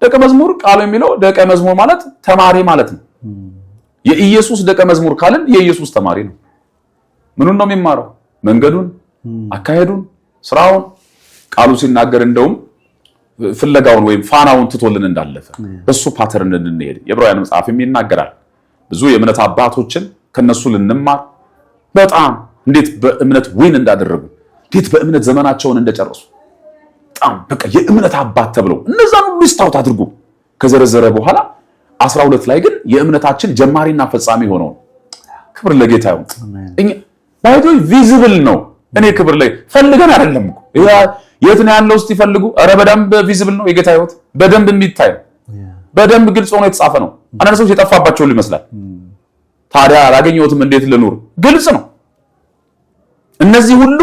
ደቀ መዝሙር ቃሉ የሚለው ደቀ መዝሙር ማለት ተማሪ ማለት ነው። የኢየሱስ ደቀ መዝሙር ካልን የኢየሱስ ተማሪ ነው። ምኑን ነው የሚማረው? መንገዱን፣ አካሄዱን፣ ስራውን ቃሉ ሲናገር እንደውም ፍለጋውን ወይም ፋናውን ትቶልን እንዳለፈ በሱ ፓተርን እንድንሄድ የዕብራውያን መጽሐፍም ይናገራል። ብዙ የእምነት አባቶችን ከነሱ ልንማር በጣም እንዴት በእምነት ዊን እንዳደረጉ እንዴት በእምነት ዘመናቸውን እንደጨረሱ በጣም በቃ የእምነት አባት ተብለው እነዛን ሁሉ ስታውት አድርጉ ከዘረዘረ በኋላ 12 ላይ ግን የእምነታችን ጀማሪና ፈጻሚ ሆነው ክብር ለጌታ ይሁን። እኛ ባይዶ ቪዚብል ነው። እኔ ክብር ላይ ፈልገን አይደለም እኮ የት ነው ያለው እስቲ ፈልጉ። ኧረ በደንብ ቪዚብል ነው የጌታ ህይወት በደንብ የሚታይ በደንብ ግልጽ ሆኖ የተጻፈ ነው። አንዳንድ ሰዎች የጠፋባቸው ይመስላል። ታዲያ አላገኘሁትም እንዴት ልኑር? ግልጽ ነው። እነዚህ ሁሉ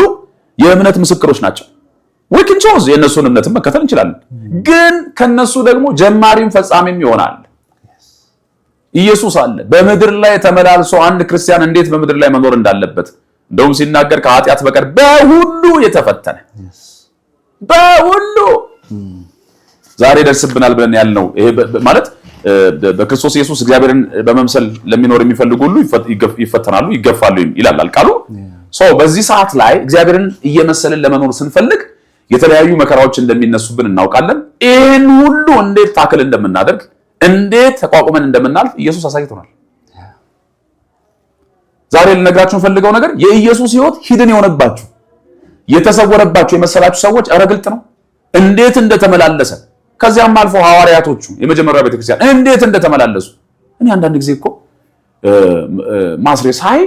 የእምነት ምስክሮች ናቸው። ወይkin ቾዝ የነሱን እምነትን መከተል እንችላለን። ግን ከነሱ ደግሞ ጀማሪም ፈጻሚም ይሆናል። ኢየሱስ አለ በምድር ላይ ተመላልሶ አንድ ክርስቲያን እንዴት በምድር ላይ መኖር እንዳለበት እንደውም ሲናገር ከኃጢአት በቀር በሁሉ የተፈተነ በሁሉ ዛሬ ደርስብናል ብለን ያልነው ይሄ ማለት በክርስቶስ ኢየሱስ እግዚአብሔርን በመምሰል ለሚኖር የሚፈልጉ ሁሉ ይፈተናሉ ይገፋሉ ይላል ቃሉ። በዚህ ሰዓት ላይ እግዚአብሔርን እየመሰልን ለመኖር ስንፈልግ የተለያዩ መከራዎች እንደሚነሱብን እናውቃለን። ይሄን ሁሉ እንዴት ታክል እንደምናደርግ እንዴት ተቋቁመን እንደምናልፍ ኢየሱስ አሳይቶናል። ዛሬ ልነግራችሁ ፈልገው ነገር የኢየሱስ ህይወት ሂድን የሆነባችሁ የተሰወረባችሁ የመሰላችሁ ሰዎች ኧረ ግልጥ ነው እንዴት እንደተመላለሰ። ከዚያም አልፎ ሐዋርያቶቹ የመጀመሪያው ቤተክርስቲያን እንዴት እንደተመላለሱ እኔ አንዳንድ ጊዜ እኮ ማስሬ ሳይ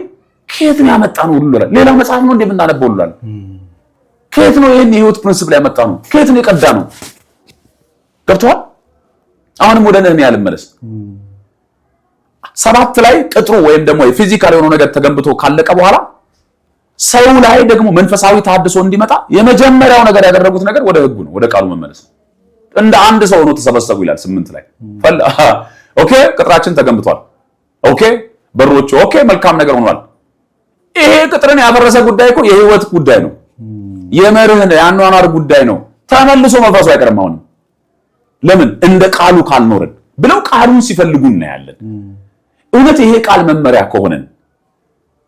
ከየት ነው ያመጣነው ሁሉ ይላል። ሌላ መጽሐፍ ነው እንደምናነበው ይላል። ከየት ነው ይሄን የህይወት ፕሪንሲፕል ያመጣነው? ከየት ነው የቀዳነው? ገብቷል? አሁንም ወደ ነህምያ ልመለስ። 7 ላይ ቅጥሩ ወይም ደግሞ ፊዚካል የሆነው ነገር ተገንብቶ ካለቀ በኋላ ሰው ላይ ደግሞ መንፈሳዊ ተሐድሶ እንዲመጣ የመጀመሪያው ነገር ያደረጉት ነገር ወደ ህጉ ነው፣ ወደ ቃሉ መመለስ። እንደ አንድ ሰው ነው ተሰበሰቡ ይላል 8 ላይ። ኦኬ ቅጥራችን ተገንብቷል። ኦኬ በሮቹ ኦኬ መልካም ነገር ሆኗል። ይሄ ቅጥርን ያፈረሰ ጉዳይ እኮ የህይወት ጉዳይ ነው። የመርህን ያኗኗር ጉዳይ ነው። ተመልሶ መፍረሱ አይቀርም። አሁን ለምን እንደ ቃሉ ካልኖርን ብለው ቃሉን ሲፈልጉ እናያለን። እውነት ይሄ ቃል መመሪያ ከሆነን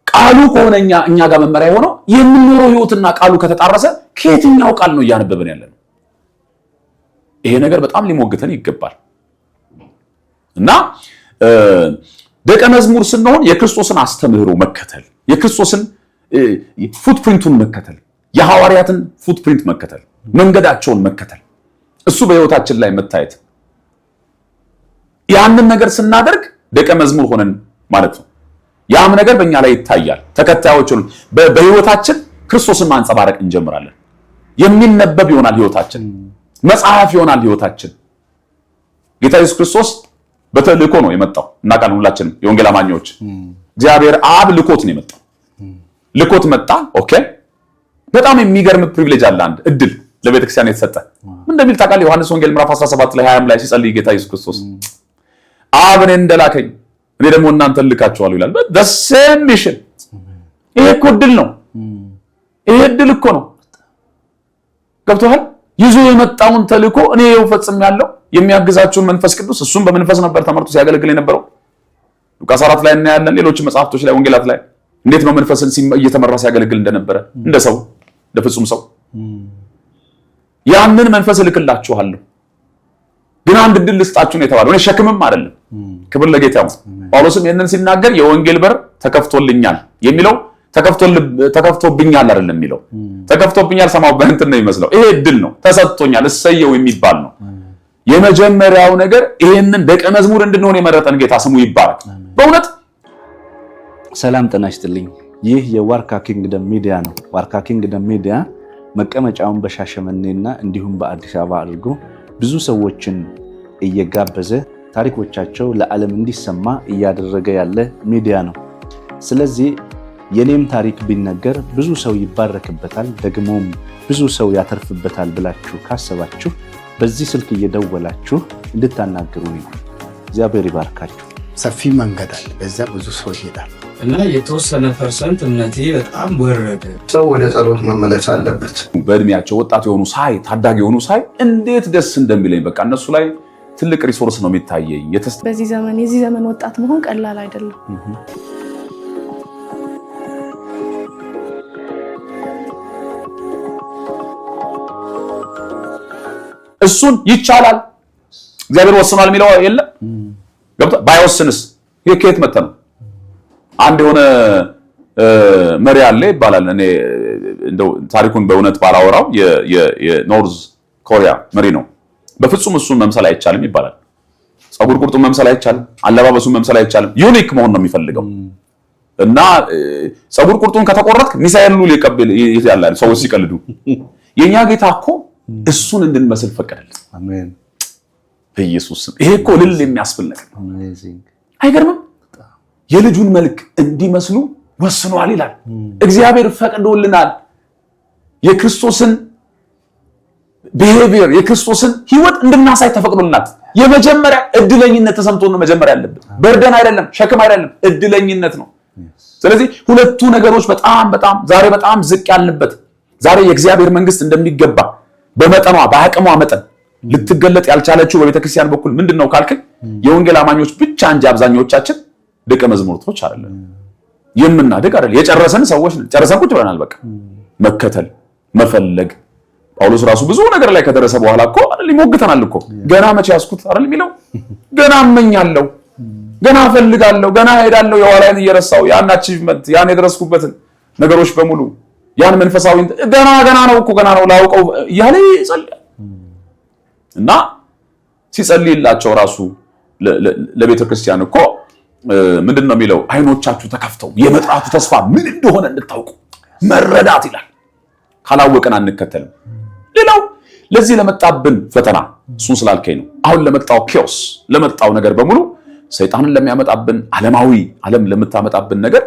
ቃሉ ከሆነ እኛ ጋር መመሪያ የሆነው የምንኖረው ህይወትና ቃሉ ከተጣረሰ ከየትኛው ቃል ነው እያነበብን ያለነው? ይሄ ነገር በጣም ሊሞግተን ይገባል። እና ደቀ መዝሙር ስንሆን የክርስቶስን አስተምህሮ መከተል፣ የክርስቶስን ፉትፕሪንቱን መከተል፣ የሐዋርያትን ፉትፕሪንት መከተል፣ መንገዳቸውን መከተል፣ እሱ በህይወታችን ላይ መታየት። ያንን ነገር ስናደርግ ደቀ መዝሙር ሆነን ማለት ነው። ያም ነገር በእኛ ላይ ይታያል። ተከታዮቹን በህይወታችን ክርስቶስን ማንጸባረቅ እንጀምራለን። የሚነበብ ይሆናል ህይወታችን፣ መጽሐፍ ይሆናል ህይወታችን። ጌታ ኢየሱስ ክርስቶስ በተልእኮ ነው የመጣው እና ቃል ሁላችንም የወንጌል አማኞች እግዚአብሔር አብ ልኮት ነው የመጣው። ልኮት መጣ። ኦኬ በጣም የሚገርም ፕሪቪሌጅ አለ። አንድ እድል ለቤተክርስቲያን የተሰጠ ምን እንደሚል ታውቃለህ? ዮሐንስ ወንጌል ምዕራፍ 17 ላይ 20 ላይ ሲጸልይ ጌታ ኢየሱስ ክርስቶስ አብ እኔን እንደላከኝ እኔ ደግሞ እናንተን ልካችኋለሁ ይላል። the same mission። ይሄ እኮ እድል ነው። ይሄ እድል እኮ ነው። ገብቶሃል? ይዞ የመጣውን ተልእኮ እኔ ይኸው ፈጽሜያለሁ። የሚያግዛችሁን መንፈስ ቅዱስ እሱም በመንፈስ ነበር ተመርቶ ሲያገለግል የነበረው። ሉቃስ 4 ላይ እናያለን። ሌሎች መጽሐፍቶች ላይ ወንጌላት ላይ እንዴት ነው መንፈስን እየተመራ ሲያገለግል እንደነበረ እንደ ሰው እንደ ፍጹም ሰው። ያንን መንፈስ እልክላችኋለሁ ግን አንድ እድል ልስጣችሁ ነው የተባለው። እኔ ሸክምም አይደለም ክብር ለጌታ ነው። ጳውሎስም ይሄንን ሲናገር የወንጌል በር ተከፍቶልኛል የሚለው ተከፍቶብኛል አይደለም የሚለው ተከፍቶብኛል ሰማው በእንትን ነው የሚመስለው። ይሄ እድል ነው ተሰጥቶኛል እሰየው የሚባል ነው። የመጀመሪያው ነገር ይሄንን ደቀ መዝሙር እንድንሆን የመረጠን ጌታ ስሙ ይባረክ። በእውነት ሰላም ጤና ይስጥልኝ። ይህ የዋርካ ኪንግደም ሚዲያ ነው። ዋርካ ኪንግደም ሚዲያ መቀመጫውን በሻሸመኔና እንዲሁም በአዲስ አበባ አድርጎ ብዙ ሰዎችን እየጋበዘ ታሪኮቻቸው ለዓለም እንዲሰማ እያደረገ ያለ ሚዲያ ነው። ስለዚህ የኔም ታሪክ ቢነገር ብዙ ሰው ይባረክበታል፣ ደግሞም ብዙ ሰው ያተርፍበታል ብላችሁ ካሰባችሁ በዚህ ስልክ እየደወላችሁ እንድታናገሩኝ ነው። እግዚአብሔር ይባርካችሁ። ሰፊ መንገድ አለ፣ በዛ ብዙ ሰው ይሄዳል እና የተወሰነ ፐርሰንት እምነቴ በጣም ወረደ። ሰው ወደ ጸሎት መመለስ አለበት። በእድሜያቸው ወጣት የሆኑ ሳይ ታዳጊ የሆኑ ሳይ እንዴት ደስ እንደሚለኝ በቃ እነሱ ላይ ትልቅ ሪሶርስ ነው የሚታየኝ። በዚህ ዘመን የዚህ ዘመን ወጣት መሆን ቀላል አይደለም። እሱን ይቻላል እግዚአብሔር ወስኗል የሚለው የለም። ገብቶ ባይወስንስ ይሄ ከየት መጣ ነው? አንድ የሆነ መሪ አለ ይባላል። እኔ እንደው ታሪኩን በእውነት ባላወራው የኖርዝ ኮሪያ መሪ ነው። በፍጹም እሱን መምሰል አይቻልም ይባላል። ጸጉር ቁርጡን መምሰል አይቻልም፣ አለባበሱን መምሰል አይቻልም። ዩኒክ መሆን ነው የሚፈልገው እና ጸጉር ቁርጡን ከተቆረጥክ ሚሳኤሉ ሊቀበል ይላል ሰዎች ሲቀልዱ። የኛ ጌታ እኮ እሱን እንድንመስል ፈቀደልን። አሜን በኢየሱስ ስም። ይሄ እኮ ልል የሚያስብል ነገር አይገርምም? የልጁን መልክ እንዲመስሉ ወስኗል ይላል። እግዚአብሔር ፈቅዶልናል። የክርስቶስን ቢሄቪየር የክርስቶስን ህይወት እንድናሳይ ተፈቅዶልናል። የመጀመሪያ እድለኝነት ተሰምቶን ነው መጀመሪያ ያለብን። በርደን አይደለም፣ ሸክም አይደለም፣ እድለኝነት ነው። ስለዚህ ሁለቱ ነገሮች በጣም ዛሬ በጣም ዝቅ ያልንበት ዛሬ የእግዚአብሔር መንግስት እንደሚገባ በመጠኗ በአቅሟ መጠን ልትገለጥ ያልቻለችው በቤተክርስቲያን በኩል ምንድነው ካልከኝ የወንጌል አማኞች ብቻ እንጂ አብዛኞቻችን ደቀ መዝሙርቶች አይደለም። የምናድግ አይደል፣ የጨረሰን ሰዎች ነን። ጨረሰን ቁጭ ብለናል። በቃ መከተል መፈለግ። ጳውሎስ ራሱ ብዙ ነገር ላይ ከደረሰ በኋላ እኮ አይደል ይሞግተናል እኮ። ገና መቼ ያስኩት አይደል የሚለው፣ ገና እመኛለሁ፣ ገና እፈልጋለሁ፣ ገና ሄዳለሁ፣ የኋላዬን እየረሳው ያን አቺቭመንት ያን የደረስኩበትን ነገሮች በሙሉ ያን መንፈሳዊ ገና ነው እኮ ገና ነው ላውቀው ያለ ይጸልያል። እና ሲጸልይላቸው ራሱ ለቤተ ክርስቲያን እኮ ምንድነው የሚለው? አይኖቻችሁ ተከፍተው የመጥራቱ ተስፋ ምን እንደሆነ እንድታውቁ መረዳት ይላል። ካላወቅን አንከተልም። ሌላው ለዚህ ለመጣብን ፈተና እሱን ስላልከኝ ነው። አሁን ለመጣው ኪዮስ ለመጣው ነገር በሙሉ ሰይጣንን ለሚያመጣብን ዓለም ለምታመጣብን ነገር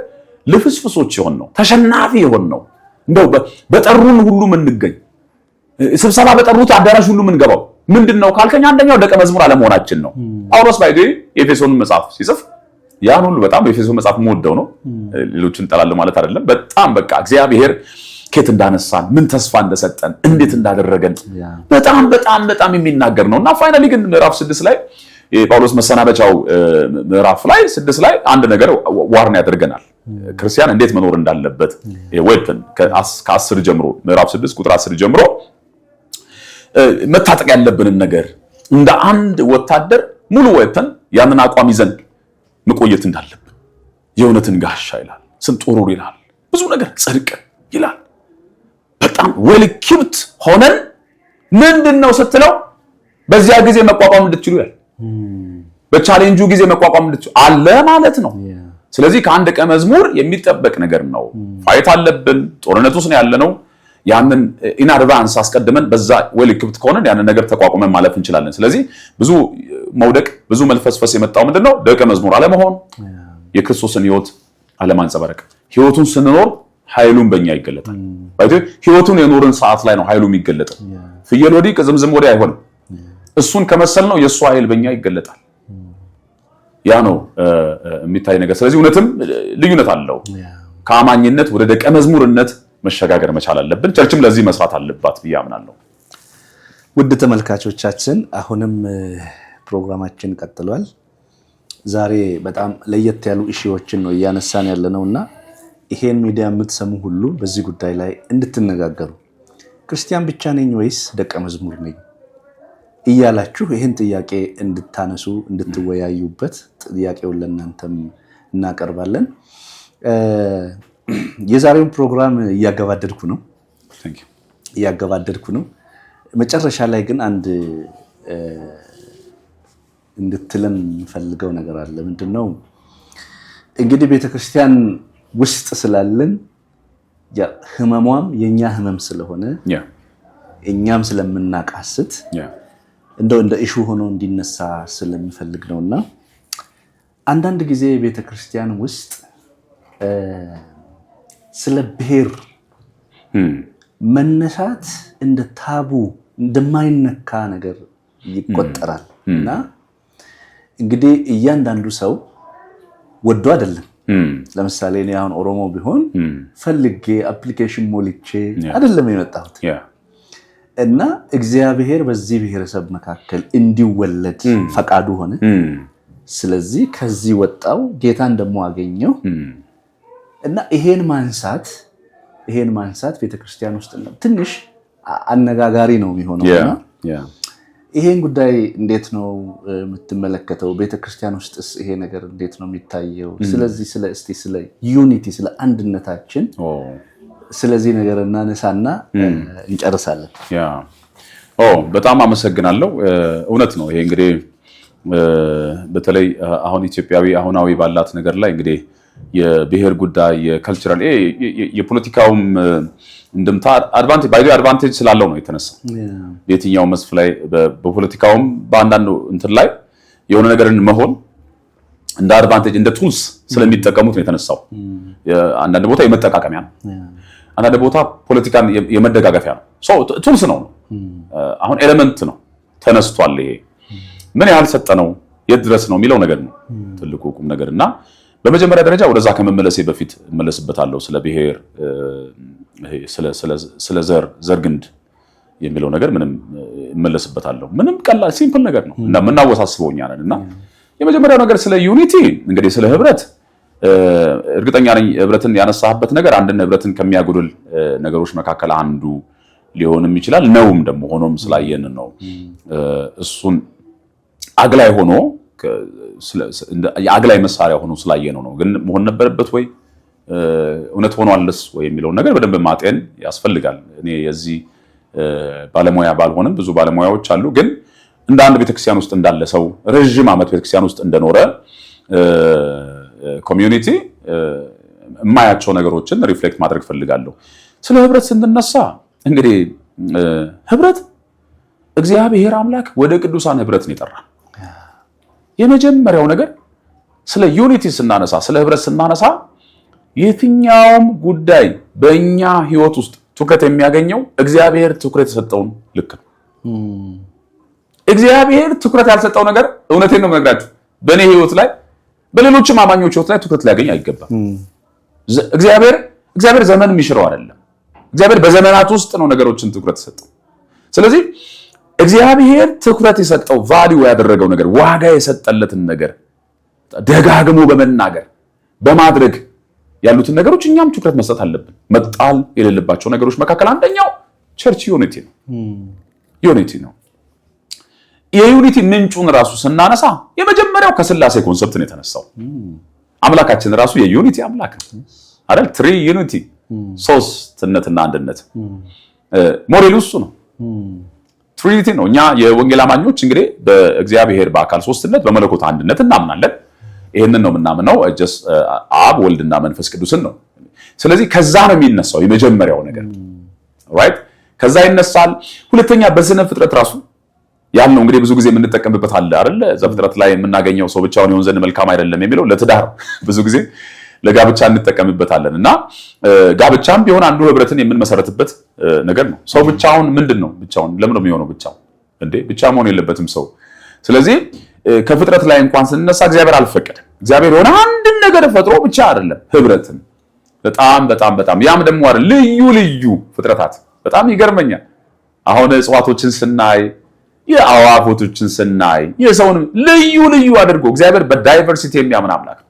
ልፍስፍሶች ይሆን ነው፣ ተሸናፊ ይሆን ነው። እንደው በጠሩን ሁሉ ምንገኝ ስብሰባ በጠሩት አዳራሽ ሁሉ ምንገባው ምንድነው ካልከኝ አንደኛው ደቀ መዝሙር አለመሆናችን ነው። ጳውሎስ ባይዲ የኤፌሶን መጽሐፍ ሲጽፍ ያን ሁሉ በጣም የኤፌሶን መጽሐፍ ሞደው ነው። ሌሎችን ጠላለ ማለት አይደለም። በጣም በቃ እግዚአብሔር ከየት እንዳነሳን ምን ተስፋ እንደሰጠን እንዴት እንዳደረገን በጣም የሚናገር ነውና ፋይናሊ ግን ምዕራፍ 6 ላይ የጳውሎስ መሰናበቻው ምዕራፍ ላይ 6 ላይ አንድ ነገር ዋርን ያደርገናል። ክርስቲያን እንዴት መኖር እንዳለበት ዌፐን ከ10 ጀምሮ ምዕራፍ 6 ቁጥር 10 ጀምሮ መታጠቅ ያለብንን ነገር እንደ አንድ ወታደር ሙሉ ዌፐን ያንን አቋም ይዘን መቆየት እንዳለብን የእውነትን ጋሻ ይላል፣ ስንጦሩር ይላል፣ ብዙ ነገር ጽድቅ ይላል። በጣም ዌል ኢኩፕድ ሆነን ምንድነው ስትለው በዚያ ጊዜ መቋቋም እንድትችሉ ይላል። በቻሌንጁ ጊዜ መቋቋም እንድትችሉ አለ ማለት ነው። ስለዚህ ከአንድ ደቀ መዝሙር የሚጠበቅ ነገር ነው። ፋይት አለብን፣ ጦርነት ውስጥ ነው ያለነው። ያንን ኢን አድቫንስ አስቀድመን በዛ ዌል ኢኩፕድ ከሆነን ያንን ነገር ተቋቁመን ማለፍ እንችላለን። ስለዚህ ብዙ መውደቅ ብዙ መልፈስፈስ የመጣው ምንድነው? ደቀ መዝሙር አለመሆን፣ የክርስቶስን ህይወት አለማንጸባረቅ። ህይወቱን ስንኖር ኃይሉን በእኛ ይገለጣል። ህይወቱን የኖርን ሰዓት ላይ ነው ኃይሉ የሚገለጠው። ፍየል ወዲህ ከዝምዝም ወዲህ አይሆንም። እሱን ከመሰል ነው የእሱ ኃይል በእኛ ይገለጣል። ያ ነው የሚታይ ነገር። ስለዚህ እውነትም ልዩነት አለው። ከአማኝነት ወደ ደቀ መዝሙርነት መሸጋገር መቻል አለብን። ቸርችም ለዚህ መስራት አለባት ብዬ አምናለሁ። ውድ ተመልካቾቻችን አሁንም ፕሮግራማችን ቀጥሏል። ዛሬ በጣም ለየት ያሉ ኢሹዎችን ነው እያነሳን ያለነውና ይሄን ሚዲያ የምትሰሙ ሁሉ በዚህ ጉዳይ ላይ እንድትነጋገሩ። ክርስቲያን ብቻ ነኝ ወይስ ደቀ መዝሙር ነኝ? እያላችሁ ይህን ጥያቄ እንድታነሱ እንድትወያዩበት ጥያቄውን ለእናንተም እናቀርባለን። የዛሬውን ፕሮግራም እያገባደድኩ ነው። መጨረሻ ላይ ግን አንድ እንድትለን ፈልገው ነገር አለ። ምንድነው? እንግዲህ ቤተክርስቲያን ውስጥ ስላለን ህመሟም የኛ ህመም ስለሆነ እኛም ስለምናቃስት እንደ ኢሹ ሆኖ እንዲነሳ ስለሚፈልግ ነውና አንዳንድ ጊዜ ቤተክርስቲያን ውስጥ ስለ ብሔር መነሳት እንደ ታቡ እንደማይነካ ነገር ይቆጠራል እና እንግዲህ እያንዳንዱ ሰው ወዶ አይደለም። ለምሳሌ እኔ አሁን ኦሮሞ ቢሆን ፈልጌ አፕሊኬሽን ሞልቼ አይደለም የመጣሁት እና እግዚአብሔር በዚህ ብሔረሰብ መካከል እንዲወለድ ፈቃዱ ሆነ። ስለዚህ ከዚህ ወጣው ጌታን ደሞ አገኘው እና ይሄን ማንሳት ቤተክርስቲያን ውስጥ ነው ትንሽ አነጋጋሪ ነው የሚሆነውና ይሄን ጉዳይ እንዴት ነው የምትመለከተው? ቤተክርስቲያን ውስጥስ ይሄ ነገር እንዴት ነው የሚታየው? ስለዚህ ስለ ዩኒቲ ስለ አንድነታችን ስለዚህ ነገር እናነሳና እንጨርሳለን። በጣም አመሰግናለሁ። እውነት ነው። ይሄ እንግዲህ በተለይ አሁን ኢትዮጵያዊ አሁናዊ ባላት ነገር ላይ እንግዲህ የብሔር ጉዳይ የካልቸራል የፖለቲካውም እንደምታ አድቫንቴጅ ስላለው ነው የተነሳው። በየትኛው መስፍ ላይ በፖለቲካውም በአንዳንድ እንትን ላይ የሆነ ነገርን መሆን እንደ አድቫንቴጅ እንደ ቱልስ ስለሚጠቀሙት ነው የተነሳው። አንዳንድ ቦታ የመጠቃቀሚያ ነው፣ አንዳንድ ቦታ ፖለቲካን የመደጋገፊያ ነው። ቱልስ ነው። አሁን ኤሌመንት ነው ተነስቷል። ይሄ ምን ያህል ሰጠነው የት ድረስ ነው የሚለው ነገር ነው ትልቁ ቁም ነገርና በመጀመሪያ ደረጃ ወደዛ ከመመለሴ በፊት እመለስበታለሁ። ስለ ብሔር ስለ ዘር ግንድ የሚለው ነገር ምንም እመለስበታለሁ። ምንም ቀላል ሲምፕል ነገር ነው እና ምናወሳስበው እኛ ነን እና የመጀመሪያው ነገር ስለ ዩኒቲ እንግዲህ ስለ ህብረት እርግጠኛ ነኝ ህብረትን ያነሳህበት ነገር አንድን ህብረትን ከሚያጎድል ነገሮች መካከል አንዱ ሊሆንም ይችላል ነውም ደግሞ ሆኖም ስላየን ነው እሱን አግላይ ሆኖ የአግላይ መሳሪያ ሆኖ ስላየነው ነው። ግን መሆን ነበረበት ወይ እውነት ሆኗልስ ወይ የሚለው ነገር በደንብ ማጤን ያስፈልጋል። እኔ የዚህ ባለሙያ ባልሆንም ብዙ ባለሙያዎች አሉ። ግን እንደ አንድ ቤተክርስቲያን ውስጥ እንዳለ ሰው ረጅም ዓመት ቤተክርስቲያን ውስጥ እንደኖረ ኮሚዩኒቲ የማያቸው ነገሮችን ሪፍሌክት ማድረግ ፈልጋለሁ። ስለ ህብረት ስንነሳ እንግዲህ ህብረት እግዚአብሔር አምላክ ወደ ቅዱሳን ህብረት ነው የጠራ። የመጀመሪያው ነገር ስለ ዩኒቲ ስናነሳ ስለ ህብረት ስናነሳ የትኛውም ጉዳይ በእኛ ህይወት ውስጥ ትኩረት የሚያገኘው እግዚአብሔር ትኩረት የሰጠውን ልክ ነው። እግዚአብሔር ትኩረት ያልሰጠው ነገር እውነቴን ነው የምነግራችሁ በእኔ ህይወት ላይ በሌሎችም አማኞች ህይወት ላይ ትኩረት ሊያገኝ አይገባም። እግዚአብሔር ዘመን የሚሽረው አይደለም። እግዚአብሔር በዘመናት ውስጥ ነው ነገሮችን ትኩረት የሰጠው። ስለዚህ እግዚአብሔር ትኩረት የሰጠው ቫልዩ ያደረገው ነገር ዋጋ የሰጠለትን ነገር ደጋግሞ በመናገር በማድረግ ያሉትን ነገሮች እኛም ትኩረት መስጠት አለብን። መጣል የሌለባቸው ነገሮች መካከል አንደኛው ቸርች ዩኒቲ ነው። የዩኒቲ ምንጩን ራሱ ስናነሳ የመጀመሪያው ከስላሴ ኮንሰፕት ነው የተነሳው። አምላካችን ራሱ የዩኒቲ አምላክ ነው አይደል? ትሪ ዩኒቲ ሶስትነትና አንድነት ሞዴሉ እሱ ነው። ትሪኒቲ ነው። እኛ የወንጌል አማኞች እንግዲህ በእግዚአብሔር በአካል ሶስትነት በመለኮት አንድነት እናምናለን። ይሄንን ነው የምናምነው አብ ወልድና መንፈስ ቅዱስን ነው። ስለዚህ ከዛ ነው የሚነሳው የመጀመሪያው ነገር ራይት። ከዛ ይነሳል። ሁለተኛ በስነ ፍጥረት ራሱ ያልነው እንግዲህ ብዙ ጊዜ የምንጠቀምበት አለ አይደል? ዘፍጥረት ላይ የምናገኘው ሰው ብቻውን ይሆን ዘንድ መልካም አይደለም የሚለው ለትዳር ብዙ ጊዜ ለጋብቻ እንጠቀምበታለን እና ጋብቻም ቢሆን አንዱ ህብረትን የምንመሰረትበት ነገር ነው። ሰው ብቻውን ምንድነው? ብቻውን ለምን ነው የሚሆነው? ብቻው እንዴ ብቻ መሆን የለበትም ሰው። ስለዚህ ከፍጥረት ላይ እንኳን ስንነሳ እግዚአብሔር አልፈቀደም። እግዚአብሔር የሆነ አንድ ነገር ፈጥሮ ብቻ አይደለም ህብረትን በጣም ያም ደግሞ አይደል ልዩ ፍጥረታት በጣም ይገርመኛል። አሁን እጽዋቶችን ስናይ የአዋፎቶችን ስናይ የሰውንም ልዩ አድርጎ እግዚአብሔር በዳይቨርሲቲ የሚያምን አምላክ ነው።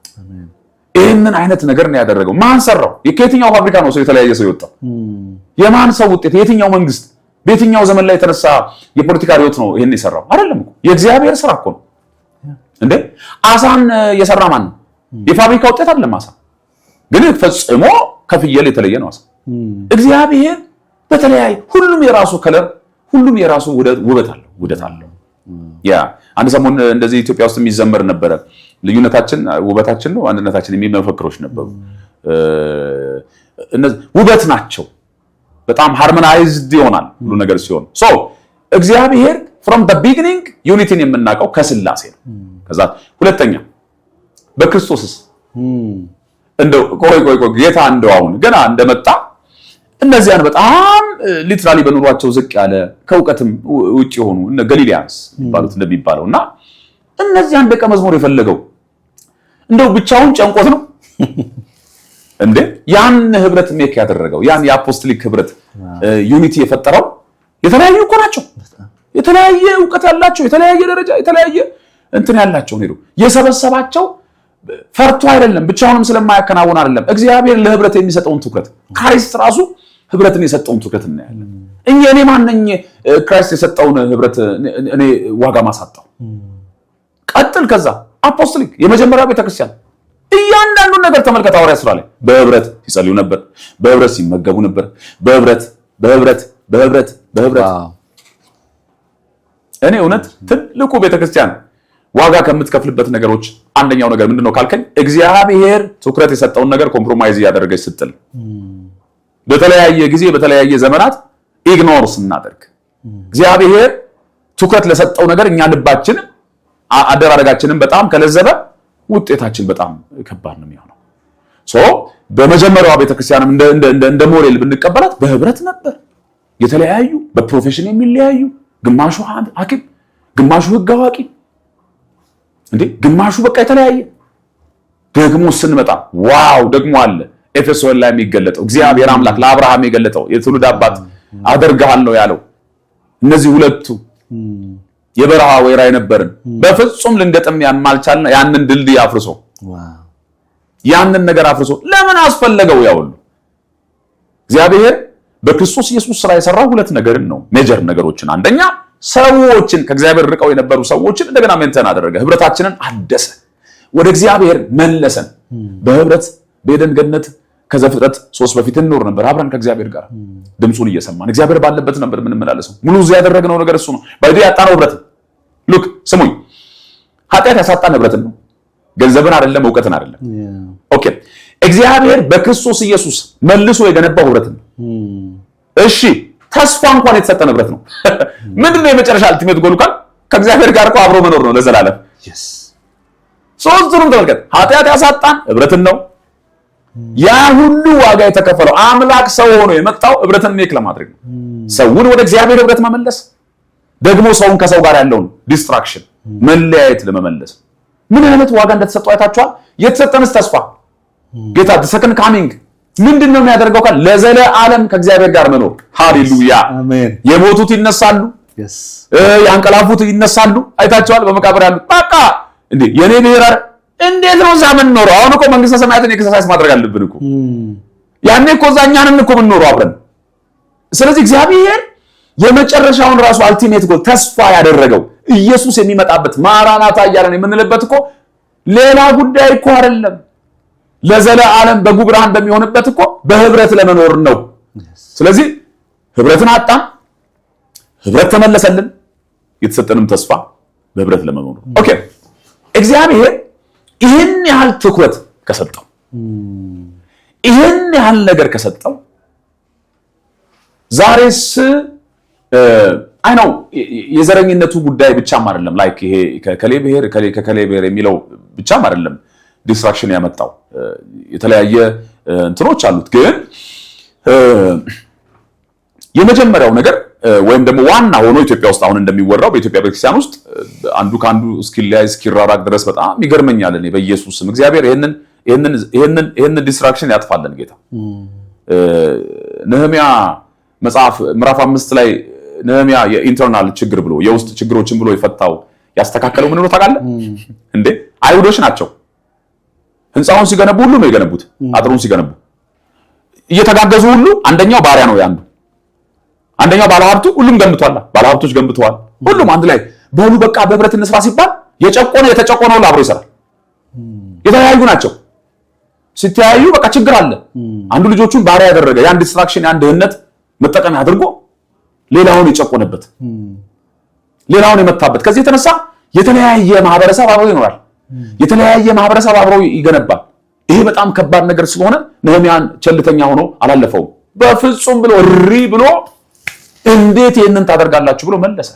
ይህንን አይነት ነገር ነው ያደረገው። ማን ሰራው? ከየትኛው ፋብሪካ ነው ሰው የተለያየ ሰው የወጣው? የማን ሰው ውጤት? የትኛው መንግስት? በየትኛው ዘመን ላይ የተነሳ የፖለቲካ ሪዮት ነው ይሄን የሰራው? አይደለም እኮ የእግዚአብሔር ስራ እኮ ነው እንዴ። አሳን የሰራ ማን ነው? የፋብሪካ ውጤት አይደለም አሳ፣ ግን ፈጽሞ ከፍየል የተለየ ነው አሳ። እግዚአብሔር በተለያየ ሁሉም የራሱ ከለር፣ ሁሉም የራሱ ውበት አለው። ያ አንድ ሰሞን እንደዚህ ኢትዮጵያ ውስጥ የሚዘመር ነበረ። ልዩነታችን ውበታችን ነው፣ አንድነታችን የሚል መፈክሮች ነበሩ። እነዚህ ውበት ናቸው። በጣም ሃርሞናይዝድ ይሆናል ሁሉ ነገር ሲሆን ሶ እግዚአብሔር from the beginning ዩኒቲን የምናውቀው ከስላሴ ነው። ከዛ ሁለተኛ በክርስቶስስ እንደው ቆይ ጌታ እንደው አሁን ገና እንደመጣ እነዚያን በጣም ሊትራሊ በኑሯቸው ዝቅ ያለ ከእውቀትም ውጪ የሆኑ እነ ገሊሊያንስ የሚባሉት እንደሚባለውና እነዚያን ደቀ መዝሙር የፈለገው እንደው ብቻውን ጨንቆት ነው እንዴ? ያን ህብረት ሜክ ያደረገው ያን የአፖስቶሊክ ህብረት ዩኒቲ የፈጠረው የተለያዩ እኮ ናቸው። የተለያየ እውቀት ያላቸው፣ የተለያየ ደረጃ፣ የተለያየ እንትን ያላቸው ነው የሰበሰባቸው። ፈርቶ አይደለም፣ ብቻውንም ስለማያከናውን አይደለም። እግዚአብሔር ለህብረት የሚሰጠውን ትኩረት ክራይስት ራሱ ህብረትን የሰጠውን ትኩረት እናያለን። እኔ ማንነኝ ክራይስት የሰጠውን ህብረት እኔ ዋጋ ማሳጣው? ቀጥል። ከዛ አፖስቶሊክ የመጀመሪያው ቤተክርስቲያን እያንዳንዱ ነገር ተመልከተ። ሐዋርያት ሥራ ላይ በህብረት ሲጸልዩ ነበር፣ በህብረት ሲመገቡ ነበር፣ በህብረት እኔ እውነት ትልቁ ቤተክርስቲያን ዋጋ ከምትከፍልበት ነገሮች አንደኛው ነገር ምንድነው ካልከኝ፣ እግዚአብሔር ትኩረት የሰጠውን ነገር ኮምፕሮማይዝ ያደረገች ስትል፣ በተለያየ ጊዜ በተለያየ ዘመናት ኢግኖር ስናደርግ፣ እግዚአብሔር ትኩረት ለሰጠው ነገር እኛ ልባችን አደራረጋችንን በጣም ከለዘበ ውጤታችን በጣም ከባድ ነው የሚሆነው። ሶ በመጀመሪያው ቤተክርስቲያንም እንደ ሞዴል ብንቀበላት በህብረት ነበር። የተለያዩ በፕሮፌሽን የሚለያዩ፣ ግማሹ ሐኪም፣ ግማሹ ህግ አዋቂ እንዴ፣ ግማሹ በቃ የተለያየ። ደግሞ ስንመጣ ዋው ደግሞ አለ ኤፌሶን ላይ የሚገለጠው እግዚአብሔር አምላክ ለአብርሃም የገለጠው የትውልድ አባት አደርግሃለሁ ያለው እነዚህ ሁለቱ የበረሃ ወይራ የነበርን በፍጹም ልንገጥም ያማልቻልና ያንን ድልድይ አፍርሶ ያንን ነገር አፍርሶ ለምን አስፈለገው? ያውሉ እግዚአብሔር በክርስቶስ ኢየሱስ ስራ የሰራው ሁለት ነገርን ነው፣ ሜጀር ነገሮችን። አንደኛ ሰዎችን ከእግዚአብሔር ርቀው የነበሩ ሰዎችን እንደገና ሜንተን አደረገ፣ ህብረታችንን አደሰ፣ ወደ እግዚአብሔር መለሰን። በህብረት በኤደን ገነት ከዘፍጥረት 3 በፊት እንኖር ነበር አብረን ከእግዚአብሔር ጋር ድምጹን እየሰማን እግዚአብሔር ባለበት ነበር የምንመላለሰው። ሙሉ እዚያ ያደረግነው ነገር እሱ ነው። ባይዶ ያጣነው ህብረት ሉክ ስሙኝ፣ ኃጢአት ያሳጣን ህብረትን ነው፣ ገንዘብን አይደለም፣ እውቀትን አይደለም። ኦኬ እግዚአብሔር በክርስቶስ ኢየሱስ መልሶ የገነባው ህብረት ነው። እሺ ተስፋ እንኳን የተሰጠን ህብረት ነው። ምንድነው የመጨረሻ አልቲሜት ጎሉ ካል ከእግዚአብሔር ጋር እኮ አብሮ መኖር ነው ለዘላለም። ሶስቱንም ተመልከት። ኃጢአት ያሳጣን ህብረትን ነው። ያ ሁሉ ዋጋ የተከፈለው አምላክ ሰው ሆኖ የመጣው ህብረትን ሜክ ለማድረግ ነው። ሰውን ወደ እግዚአብሔር ህብረት መመለስ፣ ደግሞ ሰውን ከሰው ጋር ያለውን ዲስትራክሽን መለያየት ለመመለስ ምን አይነት ዋጋ እንደተሰጠው አይታችኋል። የተሰጠንስ ተስፋ ጌታ ሰከንድ ካሚንግ ምንድነው የሚያደርገው ካል ለዘላለም ከእግዚአብሔር ጋር መኖር። ሃሌሉያ አሜን። የሞቱት ይነሳሉ፣ ያንቀላፉት ይነሳሉ። አይታችኋል። በመቃብር ያሉት በቃ እንዴ የኔ ብሔር እንዴት ነው እዛ ምን ኖረው? አሁን እኮ መንግስተ ሰማያትን ኤክሰርሳይዝ ማድረግ አለብን እኮ። ያኔ እኮ እዛኛንን እኮ ምን ኖረው አብረን። ስለዚህ እግዚአብሔር የመጨረሻውን ራሱ አልቲሜት ጎል ተስፋ ያደረገው ኢየሱስ የሚመጣበት ማራናታ እያለን የምንልበት እኮ ሌላ ጉዳይ እኮ አይደለም። ለዘላለም በጉ ብርሃን በሚሆንበት እኮ በህብረት ለመኖር ነው። ስለዚህ ህብረትን አጣን፣ ህብረት ተመለሰልን። የተሰጠንም ተስፋ በህብረት ለመኖር ነው። ኦኬ እግዚአብሔር ይህን ያህል ትኩረት ከሰጠው፣ ይህን ያህል ነገር ከሰጠው፣ ዛሬስ አይ ነው የዘረኝነቱ ጉዳይ ብቻም አይደለም። ላይክ ይሄ ከከሌ ብሔር ከከሌ ብሔር የሚለው ብቻም አይደለም ዲስትራክሽን ያመጣው፣ የተለያየ እንትኖች አሉት። ግን የመጀመሪያው ነገር ወይም ደግሞ ዋና ሆኖ ኢትዮጵያ ውስጥ አሁን እንደሚወራው በኢትዮጵያ ቤተክርስቲያን ውስጥ አንዱ ካንዱ እስኪለያይ እስኪራራቅ ድረስ በጣም ይገርመኛል። እኔ በኢየሱስ ስም እግዚአብሔር ይሄንን ዲስትራክሽን ያጥፋልን ጌታ። ነህምያ መጽሐፍ ምዕራፍ 5 ላይ ነህምያ የኢንተርናል ችግር ብሎ የውስጥ ችግሮችን ብሎ የፈታው ያስተካከለው ምን ነው ታውቃለህ እንዴ? አይሁዶች ናቸው ህንጻውን ሲገነቡ ሁሉ ነው የገነቡት። አጥሩን ሲገነቡ እየተጋገዙ ሁሉ አንደኛው ባሪያ ነው ያንዱ። አንደኛው ባለሀብቱ ሁሉም ገንብቷል፣ ባለሀብቶች ገንብተዋል። ሁሉም አንድ ላይ በሉ በቃ በህብረት እንስራ ሲባል የጨቆነ የተጨቆነው አብሮ ይሰራል። የተለያዩ ናቸው። ሲተያዩ በቃ ችግር አለ። አንዱ ልጆቹን ባሪያ ያደረገ ያን ዲስትራክሽን ያን ድህነት መጠቀም አድርጎ ሌላውን የጨቆነበት ሌላውን የመታበት ከዚህ የተነሳ የተለያየ ማህበረሰብ አብሮ ይኖራል። የተለያየ ማህበረሰብ አብሮ ይገነባል። ይሄ በጣም ከባድ ነገር ስለሆነ ነህምያን ቸልተኛ ሆኖ አላለፈውም። በፍጹም ብሎ እሪ ብሎ እንዴት ይሄንን ታደርጋላችሁ ብሎ መለሰ።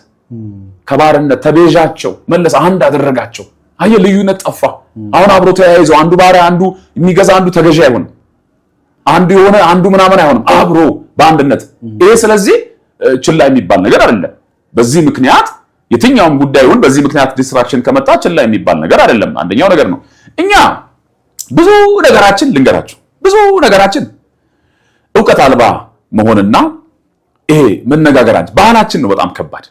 ከባርነት ተቤዣቸው መለሰ፣ አንድ አደረጋቸው። አየ ልዩነት ጠፋ። አሁን አብሮ ተያይዘው አንዱ ባሪያ አንዱ የሚገዛ አንዱ ተገዢ አይሆንም። አንዱ የሆነ አንዱ ምናምን አይሆንም። አብሮ በአንድነት ይሄ ስለዚህ ችላ የሚባል ነገር አይደለም። በዚህ ምክንያት የትኛውም ጉዳዩን በዚህ ምክንያት ዲስትራክሽን ከመጣ ችላ የሚባል ነገር አይደለም። አንደኛው ነገር ነው። እኛ ብዙ ነገራችን ልንገራችሁ፣ ብዙ ነገራችን ዕውቀት አልባ መሆንና ይሄ መነጋገራችን ባህላችን ነው በጣም ከባድ።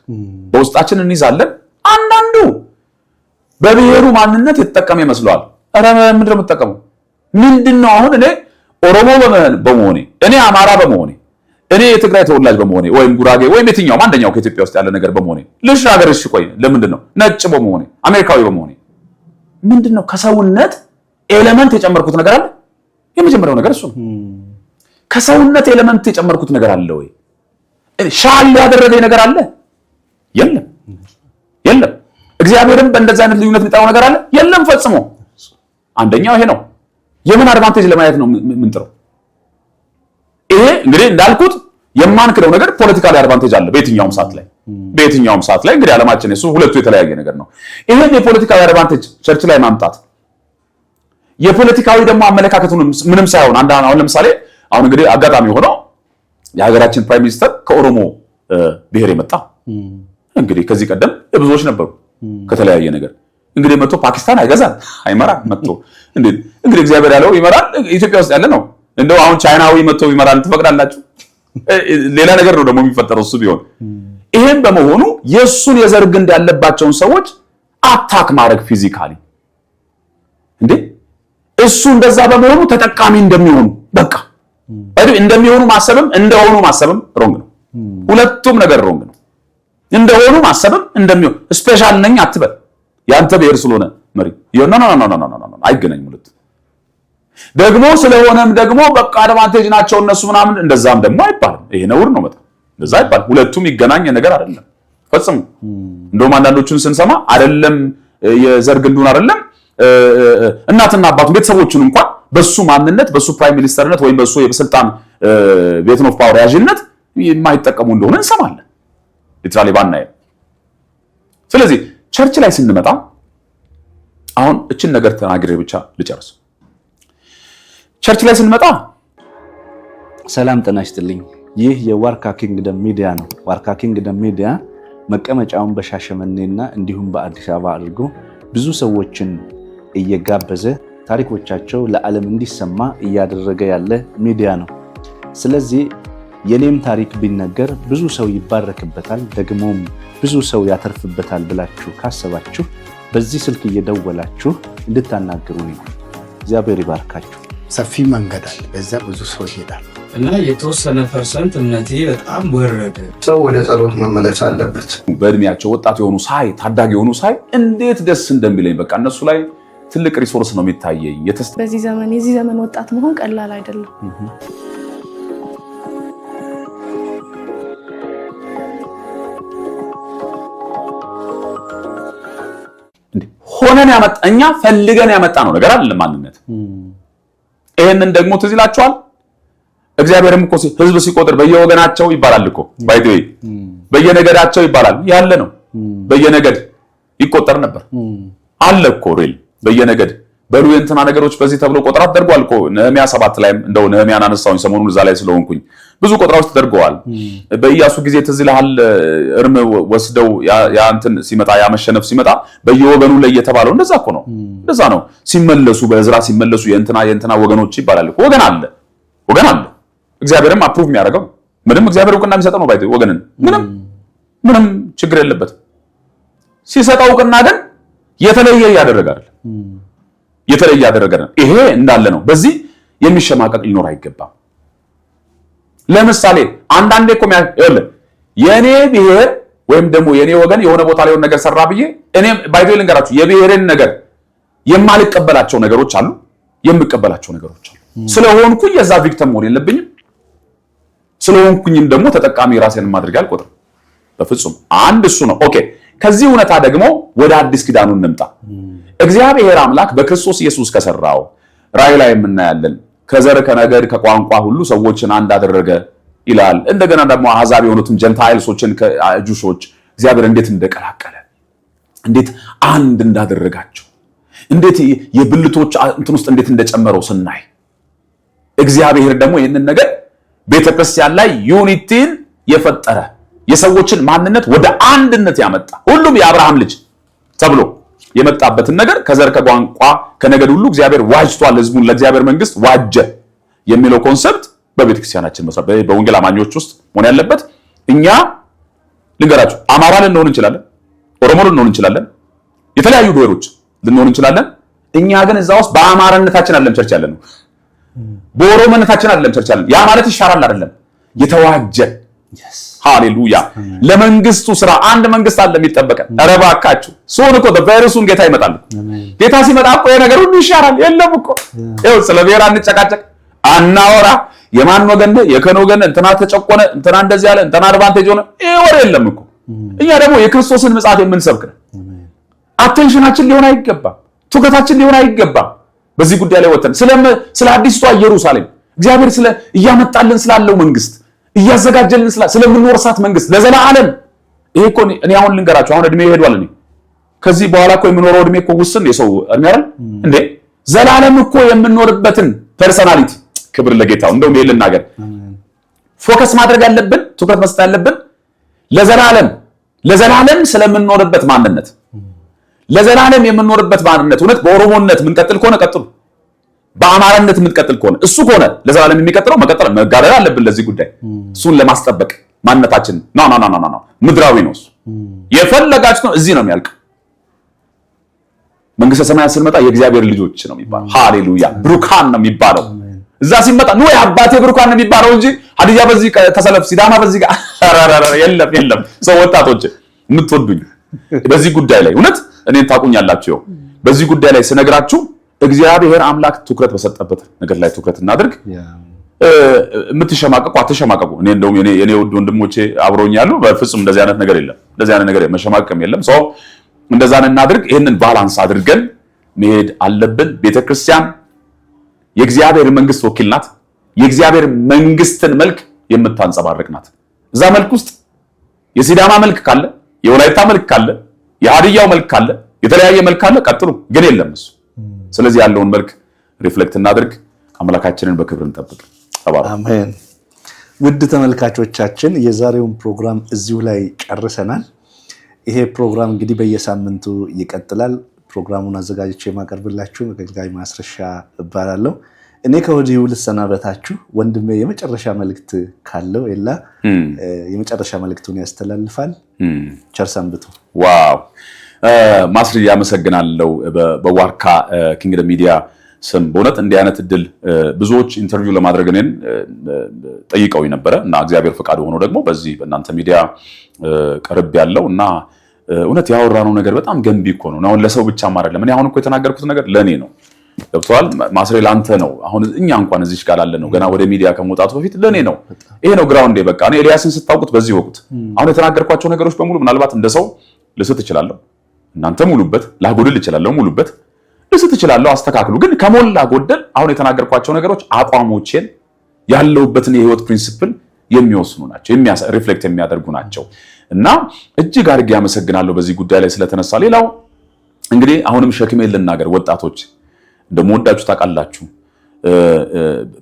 በውስጣችን እንይዛለን። አንዳንዱ በብሔሩ ማንነት የተጠቀመ ይመስለዋል። ኧረ ምንድን ነው የምትጠቀመው? ምንድነው አሁን እኔ ኦሮሞ በመሆኔ እኔ አማራ በመሆኔ እኔ የትግራይ ተወላጅ በመሆኔ ወይም ጉራጌ ወይም የትኛውም አንደኛው ከኢትዮጵያ ውስጥ ያለ ነገር በመሆኔ ልሻገር እሺ ቆይ ለምንድን ነው ነጭ በመሆኔ አሜሪካዊ በመሆኔ ምንድነው ከሰውነት ኤሌመንት የጨመርኩት ነገር አለ? የመጀመሪያው ነገር እሱ ነው። ከሰውነት ኤሌመንት የጨመርኩት ነገር አለ ወይ? ሻል ያደረገኝ ነገር አለ? የለም የለም። እግዚአብሔርም በእንደዛ አይነት ልዩነት የሚጠራው ነገር አለ? የለም ፈጽሞ። አንደኛው ይሄ ነው። የምን አድቫንቴጅ ለማየት ነው የምንጥረው? ይሄ እንግዲህ እንዳልኩት የማንክደው ነገር ፖለቲካሊ አድቫንቴጅ አለ በየትኛውም ሰዓት ላይ እንግዲህ ዓለማችን እሱ ሁለቱ የተለያየ ነገር ነው። ይሄን የፖለቲካዊ አድቫንቴጅ ቸርች ላይ ማምጣት የፖለቲካዊ ደግሞ አመለካከቱን ምንም ሳይሆን አሁን ለምሳሌ አሁን እንግዲህ አጋጣሚ ሆኖ የሀገራችን ፕራይም ሚኒስተር ከኦሮሞ ብሔር የመጣ እንግዲህ ከዚህ ቀደም ብዙዎች ነበሩ ከተለያየ ነገር እንግዲህ መጥቶ ፓኪስታን አይገዛም አይመራም መጥቶ እንግዲህ እግዚአብሔር ያለው ይመራል። ኢትዮጵያ ውስጥ ያለ ነው። እንደው አሁን ቻይናዊ መጥቶ ይመራል ትፈቅዳላችሁ? ሌላ ነገር ነው ደግሞ የሚፈጠረው እሱ ቢሆን። ይሄን በመሆኑ የሱን የዘር ግንድ ያለባቸውን ሰዎች አታክ ማድረግ ፊዚካሊ እሱ እንደዛ በመሆኑ ተጠቃሚ እንደሚሆኑ በቃ እንደሚሆኑ ማሰብም እንደሆኑ ማሰብም ሮንግ ነው። ሁለቱም ነገር ሮንግ ነው። እንደሆኑ ማሰብም እንደሚሆኑ ስፔሻል ነኝ አትበል። ያንተ ብሔር ስለሆነ መሪ ኖ አይገናኝም። ሁለት ደግሞ ስለሆነም ደግሞ በቃ አድቫንቴጅ ናቸው እነሱ ምናምን እንደዛም ደግሞ አይባልም። ይሄ ነውር ነው በጣም እንደዛ አይባልም። ሁለቱም ይገናኝ ነገር አይደለም ፈጽሞ። እንደውም አንዳንዶቹን ስንሰማ አይደለም የዘር ግንዱን አይደለም እናትና አባቱን ቤተሰቦቹን እንኳን በሱ ማንነት በሱ ፕራይም ሚኒስተርነት ወይም በሱ የስልጣን ቤትን ኦፍ ፓወር ያዥነት የማይጠቀሙ እንደሆነ እንሰማለን ሊትራሊ ባናየው። ስለዚህ ቸርች ላይ ስንመጣ አሁን እችን ነገር ተናግሬ ብቻ ልጨርስ። ቸርች ላይ ስንመጣ ሰላም ጤና ይስጥልኝ። ይህ የዋርካ ኪንግደም ሚዲያ ነው። ዋርካ ኪንግደም ሚዲያ መቀመጫውን በሻሸመኔና እንዲሁም በአዲስ አበባ አድርጎ ብዙ ሰዎችን እየጋበዘ ታሪኮቻቸው ለዓለም እንዲሰማ እያደረገ ያለ ሚዲያ ነው። ስለዚህ የኔም ታሪክ ቢነገር ብዙ ሰው ይባረክበታል፣ ደግሞም ብዙ ሰው ያተርፍበታል ብላችሁ ካሰባችሁ በዚህ ስልክ እየደወላችሁ እንድታናግሩኝ ነው። እግዚአብሔር ይባርካችሁ። ሰፊ መንገድ አለ፣ በዛ ብዙ ሰው ይሄዳል እና የተወሰነ ፐርሰንት እምነቴ በጣም ወረደ። ሰው ወደ ጸሎት መመለስ አለበት። በእድሜያቸው ወጣት የሆኑ ሳይ ታዳጊ የሆኑ ሳይ እንዴት ደስ እንደሚለኝ በቃ እነሱ ላይ ትልቅ ሪሶርስ ነው የሚታየኝ። በዚህ ዘመን የዚህ ዘመን ወጣት መሆን ቀላል አይደለም። ሆነን እኛ ፈልገን ያመጣ ነው ነገር አይደለም ማንነት። ይሄንን ደግሞ ትዝ ይላችኋል። እግዚአብሔርም እኮ ህዝብ ሲቆጥር በየወገናቸው ይባላል እኮ ባይዴ በየነገዳቸው ይባላል ያለ ነው። በየነገድ ይቆጠር ነበር አለ እኮ ሪል በየነገድ በሉ የእንትና ነገሮች በዚህ ተብሎ ቆጠራ ተደርጓል እኮ ነህምያ 7 ላይ እንደው ነህምያን አነሳውኝ ሰሞኑን እዛ ላይ ስለሆንኩኝ ብዙ ቆጠራዎች ተደርገዋል። በኢያሱ ጊዜ ትዝ ይልሃል እርም ወስደው ያ እንትን ሲመጣ ያ መሸነፍ ሲመጣ በየወገኑ ላይ የተባለው እንደዛ እኮ ነው። እንደዛ ነው ሲመለሱ በእዝራ ሲመለሱ የእንትና ወገኖች ይባላል እኮ ወገን አለ እግዚአብሔርም አፕሩቭ የሚያደርገው ምንም እግዚአብሔር እውቅና የሚሰጠው ነው ባይተ ወገንን ምንም ችግር የለበትም። ሲሰጠው እውቅና ግን የተለየ ያደረጋል ይሄ እንዳለ ነው። በዚህ የሚሸማቀቅ ሊኖር አይገባም። ለምሳሌ አንዳንዴ እኮ የኔ ብሔር ወይም ደግሞ የኔ ወገን የሆነ ቦታ ላይ ነገር ሰራ ብዬ እኔም ባይዶ ልንገራችሁ የብሔርን ነገር የማልቀበላቸው ነገሮች አሉ፣ የምቀበላቸው ነገሮች አሉ። ስለሆንኩኝ የዛ ቪክቲም መሆን የለብኝም። ስለሆንኩኝም ደግሞ ተጠቃሚ ራሴን ማድረግ አልቆጥርም በፍጹም። አንድ እሱ ነው። ኦኬ ከዚህ እውነታ ደግሞ ወደ አዲስ ኪዳኑ እንምጣ። እግዚአብሔር አምላክ በክርስቶስ ኢየሱስ ከሰራው ራእይ ላይ የምናያለን ከዘር ከነገድ ከቋንቋ ሁሉ ሰዎችን አንድ አደረገ ይላል። እንደገና ደግሞ አሕዛብ የሆኑትን ጀንታይልሶችን ከጁሾች እግዚአብሔር እንዴት እንደቀላቀለ እንዴት አንድ እንዳደረጋቸው እንዴት የብልቶች እንትን ውስጥ እንዴት እንደጨመረው ስናይ እግዚአብሔር ደግሞ ይህንን ነገር ቤተክርስቲያን ላይ ዩኒቲን የፈጠረ የሰዎችን ማንነት ወደ አንድነት ያመጣ ሁሉም የአብርሃም ልጅ ተብሎ የመጣበትን ነገር ከዘር ከቋንቋ ከነገድ ሁሉ እግዚአብሔር ዋጅቷል፣ ህዝቡን ለእግዚአብሔር መንግስት ዋጀ የሚለው ኮንሰፕት በቤተክርስቲያናችን መሰረት በወንጌል አማኞች ውስጥ መሆን ያለበት። እኛ ልንገራችሁ አማራ ልንሆን እንችላለን፣ ኦሮሞ ልንሆን እንችላለን፣ የተለያዩ ብሔሮች ልንሆን እንችላለን። እኛ ግን እዛ ውስጥ በአማራነታችን አይደለም ቸርች ያለን ነው፣ በኦሮሞነታችን አይደለም ቸርች ያለን። ያ ማለት ይሻራል አይደለም፣ የተዋጀ ሃሌሉያ። ለመንግስቱ ስራ አንድ መንግስት አለ የሚጠበቀን። ኧረ እባካችሁ ሱን እኮ በርሱን ጌታ ይመጣል። ጌታ ሲመጣ እኮ የነገር ሁሉ ይሻራል። የለም እኮ ይኸው ስለ ብሔር አንጨቃጨቅ አናወራ። የማን ወገን ነው የከን ወገን እንትና ተጨቆነ እንትና እንደዚህ ያለ እንትና አድቫንቴጅ ሆነ ይሄ ወሬ የለም እኮ። እኛ ደግሞ የክርስቶስን ምጽአት የምንሰብክ ነው። አቴንሽናችን ሊሆን አይገባም፣ ትኩረታችን ሊሆን አይገባም። በዚህ ጉዳይ ላይ ወተን ስለ አዲስቷ ኢየሩሳሌም እግዚአብሔር ስለ እያመጣልን ስላለው መንግስት እያዘጋጀልን ስለምንወርሳት መንግስት ለዘላለም ይሄ እኮ እኔ አሁን ልንገራችሁ አሁን እድሜ ይሄዷል። እኔ ከዚህ በኋላ እኮ የምኖረው እድሜ እኮ ውስን የሰው እድሜ አይደል እንዴ? ዘላለም እኮ የምንኖርበትን ፐርሰናሊቲ ክብር ለጌታው። እንደውም ይሄ ልናገር ፎከስ ማድረግ ያለብን ትኩረት መስጠት ያለብን ለዘላለም ስለምንኖርበት ማንነት፣ ለዘላለም የምንኖርበት ማንነት እውነት በኦሮሞነት የምንቀጥል ከሆነ ቀጥሉ፣ በአማራነት የምንቀጥል ከሆነ እሱ ከሆነ ለዘላለም የሚቀጥለው መቀጠል መጋደል አለብን። ለዚህ ጉዳይ እሱን ለማስጠበቅ ማንነታችን ኖ ምድራዊ ነው እሱ። የፈለጋችሁ ነው እዚህ ነው የሚያልቅ። መንግስተ ሰማያት ስንመጣ የእግዚአብሔር ልጆች ነው የሚባለው። ሃሌሉያ ብሩካን ነው የሚባለው። እዛ ሲመጣ ነው የአባቴ ብሩካን ነው የሚባለው እንጂ ሀዲያ በዚህ ተሰለፍ ሲዳማ በዚህ ጋር የለም። ሰው ወጣቶች የምትወዱኝ በዚህ ጉዳይ ላይ እውነት እኔን ታቁኛላችሁ። በዚህ ጉዳይ ላይ ስነግራችሁ እግዚአብሔር አምላክ ትኩረት በሰጠበት ነገር ላይ ትኩረት እናድርግ። የምትሸማቀቁ አትሸማቀቁ። እኔ እንደውም የኔ ውድ ወንድሞቼ አብሮኛሉ። በፍጹም እንደዚህ አይነት ነገር የለም፣ እንደዚህ አይነት ነገር መሸማቀቅም የለም። ሰው እንደዛ እናድርግ። ይሄንን ባላንስ አድርገን መሄድ አለብን። ቤተክርስቲያን የእግዚአብሔር መንግስት ወኪል ናት። የእግዚአብሔር መንግስትን መልክ የምታንጸባርቅ ናት። እዛ መልክ ውስጥ የሲዳማ መልክ ካለ፣ የወላይታ መልክ ካለ፣ የሀዲያው መልክ ካለ፣ የተለያየ መልክ ካለ ቀጥሉ፣ ግን የለም እሱ። ስለዚህ ያለውን መልክ ሪፍሌክት እናድርግ። አምላካችንን በክብር እንጠብቅ። አሜን። ውድ ተመልካቾቻችን የዛሬውን ፕሮግራም እዚሁ ላይ ጨርሰናል። ይሄ ፕሮግራም እንግዲህ በየሳምንቱ ይቀጥላል። ፕሮግራሙን አዘጋጅቼ የማቀርብላችሁ አገልጋይ ማስረሻ እባላለሁ። እኔ ከወዲሁ ልሰናበታችሁ። ወንድሜ የመጨረሻ መልእክት ካለው ኤላ የመጨረሻ መልእክቱን ያስተላልፋል። ቸር ሰንብቱ። ዋው ማስሪ ያመሰግናለሁ። በዋርካ ኪንግደም ሚዲያ ስም በእውነት እንዲህ አይነት እድል ብዙዎች ኢንተርቪው ለማድረግ እኔን ጠይቀውኝ ነበረ እና እግዚአብሔር ፈቃድ ሆኖ ደግሞ በዚህ በእናንተ ሚዲያ ቀርብ ያለው እና እውነት ያወራነው ነገር በጣም ገንቢ እኮ ነው። አሁን ለሰው ብቻ አይደለም። እኔ አሁን እኮ የተናገርኩት ነገር ለኔ ነው። ገብቷል? ማስሬ ላንተ ነው። አሁን እኛ እንኳን እዚህ ጋር አለ ነው ገና ወደ ሚዲያ ከመውጣቱ በፊት ለኔ ነው። ይሄ ነው ግራውንዴ። በቃ እኔ ኤልያስን ስታውቁት በዚህ ወቅት አሁን የተናገርኳቸው ነገሮች በሙሉ ምናልባት እንደ ሰው ልስት እችላለሁ። እናንተ ሙሉበት፣ ላጎድል እችላለሁ፣ ሙሉበት፣ ልስት እችላለሁ፣ አስተካክሉ። ግን ከሞላ ጎደል አሁን የተናገርኳቸው ነገሮች አቋሞቼን ያለውበትን የህይወት ፕሪንሲፕል የሚወስኑ ናቸው፣ ሪፍሌክት የሚያደርጉ ናቸው እና እጅግ አድርጌ ያመሰግናለሁ በዚህ ጉዳይ ላይ ስለተነሳ። ሌላው እንግዲህ አሁንም ሸክሜን ልናገር፣ ወጣቶች እንደምወዳችሁ ታውቃላችሁ።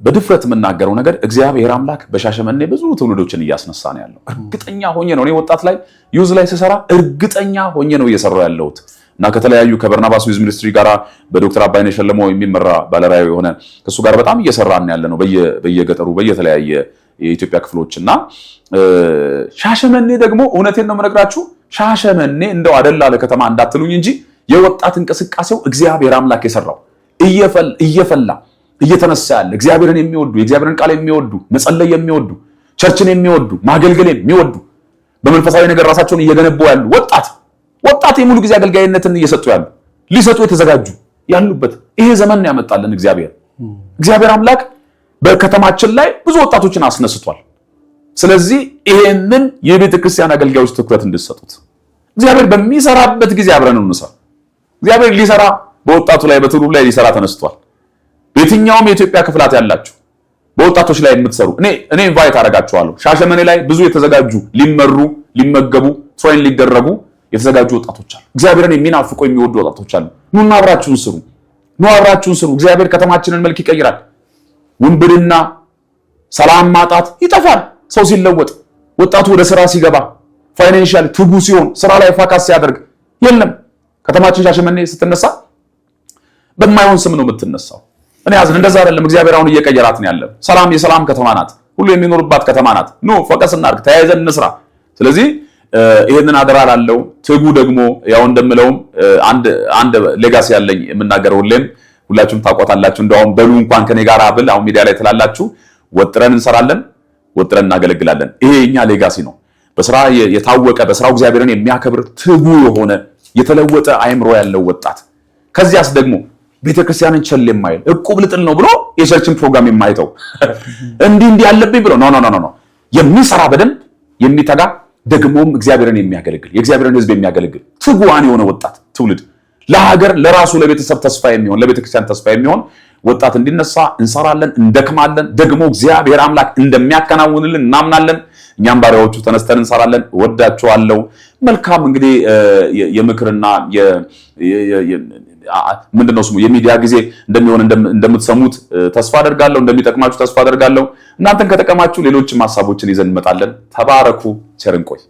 በድፍረት የምናገረው ነገር እግዚአብሔር አምላክ በሻሸመኔ ብዙ ትውልዶችን እያስነሳ ነው ያለው። እርግጠኛ ሆኜ ነው እኔ ወጣት ላይ ዩዝ ላይ ስሰራ እርግጠኛ ሆኜ ነው እየሰራው ያለሁት እና ከተለያዩ ከበርናባስ ዩዝ ሚኒስትሪ ጋር በዶክተር አባይነህ ሸለመው የሚመራ ባለራዕይ የሆነ ከሱ ጋር በጣም እየሰራን ያለ ነው በየገጠሩ በየተለያየ የኢትዮጵያ ክፍሎች እና ሻሸመኔ ደግሞ እውነቴን ነው የምነግራችሁ። ሻሸመኔ እንደው አደላ ለከተማ እንዳትሉኝ እንጂ የወጣት እንቅስቃሴው እግዚአብሔር አምላክ የሰራው እየፈላ እየተነሳ ያለ እግዚአብሔርን የሚወዱ የእግዚአብሔርን ቃል የሚወዱ መጸለይ የሚወዱ ቸርችን የሚወዱ ማገልገል የሚወዱ በመንፈሳዊ ነገር ራሳቸውን እየገነቡ ያሉ ወጣት የሙሉ ጊዜ አገልጋይነትን እየሰጡ ያሉ ሊሰጡ የተዘጋጁ ያሉበት ይሄ ዘመን ነው ያመጣልን እግዚአብሔር አምላክ በከተማችን ላይ ብዙ ወጣቶችን አስነስቷል። ስለዚህ ይሄንን የቤተ ክርስቲያን አገልጋዮች ትኩረት እንድትሰጡት እግዚአብሔር በሚሰራበት ጊዜ አብረን እንሰራ። እግዚአብሔር ሊሰራ በወጣቱ ላይ በትውልዱ ላይ ሊሰራ ተነስቷል። በየትኛውም የኢትዮጵያ ክፍላት ያላችሁ በወጣቶች ላይ የምትሰሩ እኔ ኢንቫይት አደርጋችኋለሁ። ሻሸመኔ ላይ ብዙ የተዘጋጁ ሊመሩ ሊመገቡ ትሬን ሊደረጉ የተዘጋጁ ወጣቶች አሉ። እግዚአብሔርን የሚናፍቁ የሚወዱ ወጣቶች አሉ። ኑና አብራችሁን ስሩ። እግዚአብሔር ከተማችንን መልክ ይቀይራል። ውንብድና፣ ሰላም ማጣት ይጠፋል። ሰው ሲለወጥ፣ ወጣቱ ወደ ስራ ሲገባ፣ ፋይናንሻል ትጉ ሲሆን፣ ስራ ላይ ፎከስ ሲያደርግ የለም ከተማችን ሻሸመኔ ስትነሳ በማይሆን ስም ነው የምትነሳው። እኔ ያዝን እንደዛ አይደለም። እግዚአብሔር አሁን እየቀየራት ነው ያለው። ሰላም የሰላም ከተማ ናት። ሁሉ የሚኖርባት ከተማ ናት። ፎከስ እናድርግ፣ ተያይዘን እንስራ። ስለዚህ ይሄንን አደራ ላለው ትጉ ደግሞ ያው እንደምለውም አንድ ሌጋሲ ያለኝ የምናገረው ሁላችሁም ታውቋታላችሁ። እንደውም በሉ እንኳን ከኔ ጋር አብል አሁን ሚዲያ ላይ ትላላችሁ። ወጥረን እንሰራለን፣ ወጥረን እናገለግላለን። ይሄ የኛ ሌጋሲ ነው። በስራ የታወቀ በስራው እግዚአብሔርን የሚያከብር ትጉ የሆነ የተለወጠ አይምሮ ያለው ወጣት ከዚያስ ደግሞ ቤተክርስቲያንን ቸል የማይል እቁብ ልጥል ነው ብሎ የቸርችን ፕሮግራም የማይተው እንዲህ ያለብኝ ብሎ ኖ የሚሰራ በደንብ የሚተጋ ደግሞም እግዚአብሔርን የሚያገለግል የእግዚአብሔርን ሕዝብ የሚያገለግል ትጉዋን የሆነ ወጣት ትውልድ ለሀገር ለራሱ ለቤተሰብ ተስፋ የሚሆን ለቤተክርስቲያን ተስፋ የሚሆን ወጣት እንዲነሳ እንሰራለን፣ እንደክማለን። ደግሞ እግዚአብሔር አምላክ እንደሚያከናውንልን እናምናለን። እኛም ባሪያዎቹ ተነስተን እንሰራለን። ወዳችኋለሁ። መልካም እንግዲህ የምክርና ምንድነው ስሙ የሚዲያ ጊዜ እንደሚሆን እንደምትሰሙት ተስፋ አደርጋለሁ። እንደሚጠቅማችሁ ተስፋ አደርጋለሁ። እናንተን ከጠቀማችሁ ሌሎችም ሐሳቦችን ይዘን እንመጣለን። ተባረኩ። ቸር እንቆይ።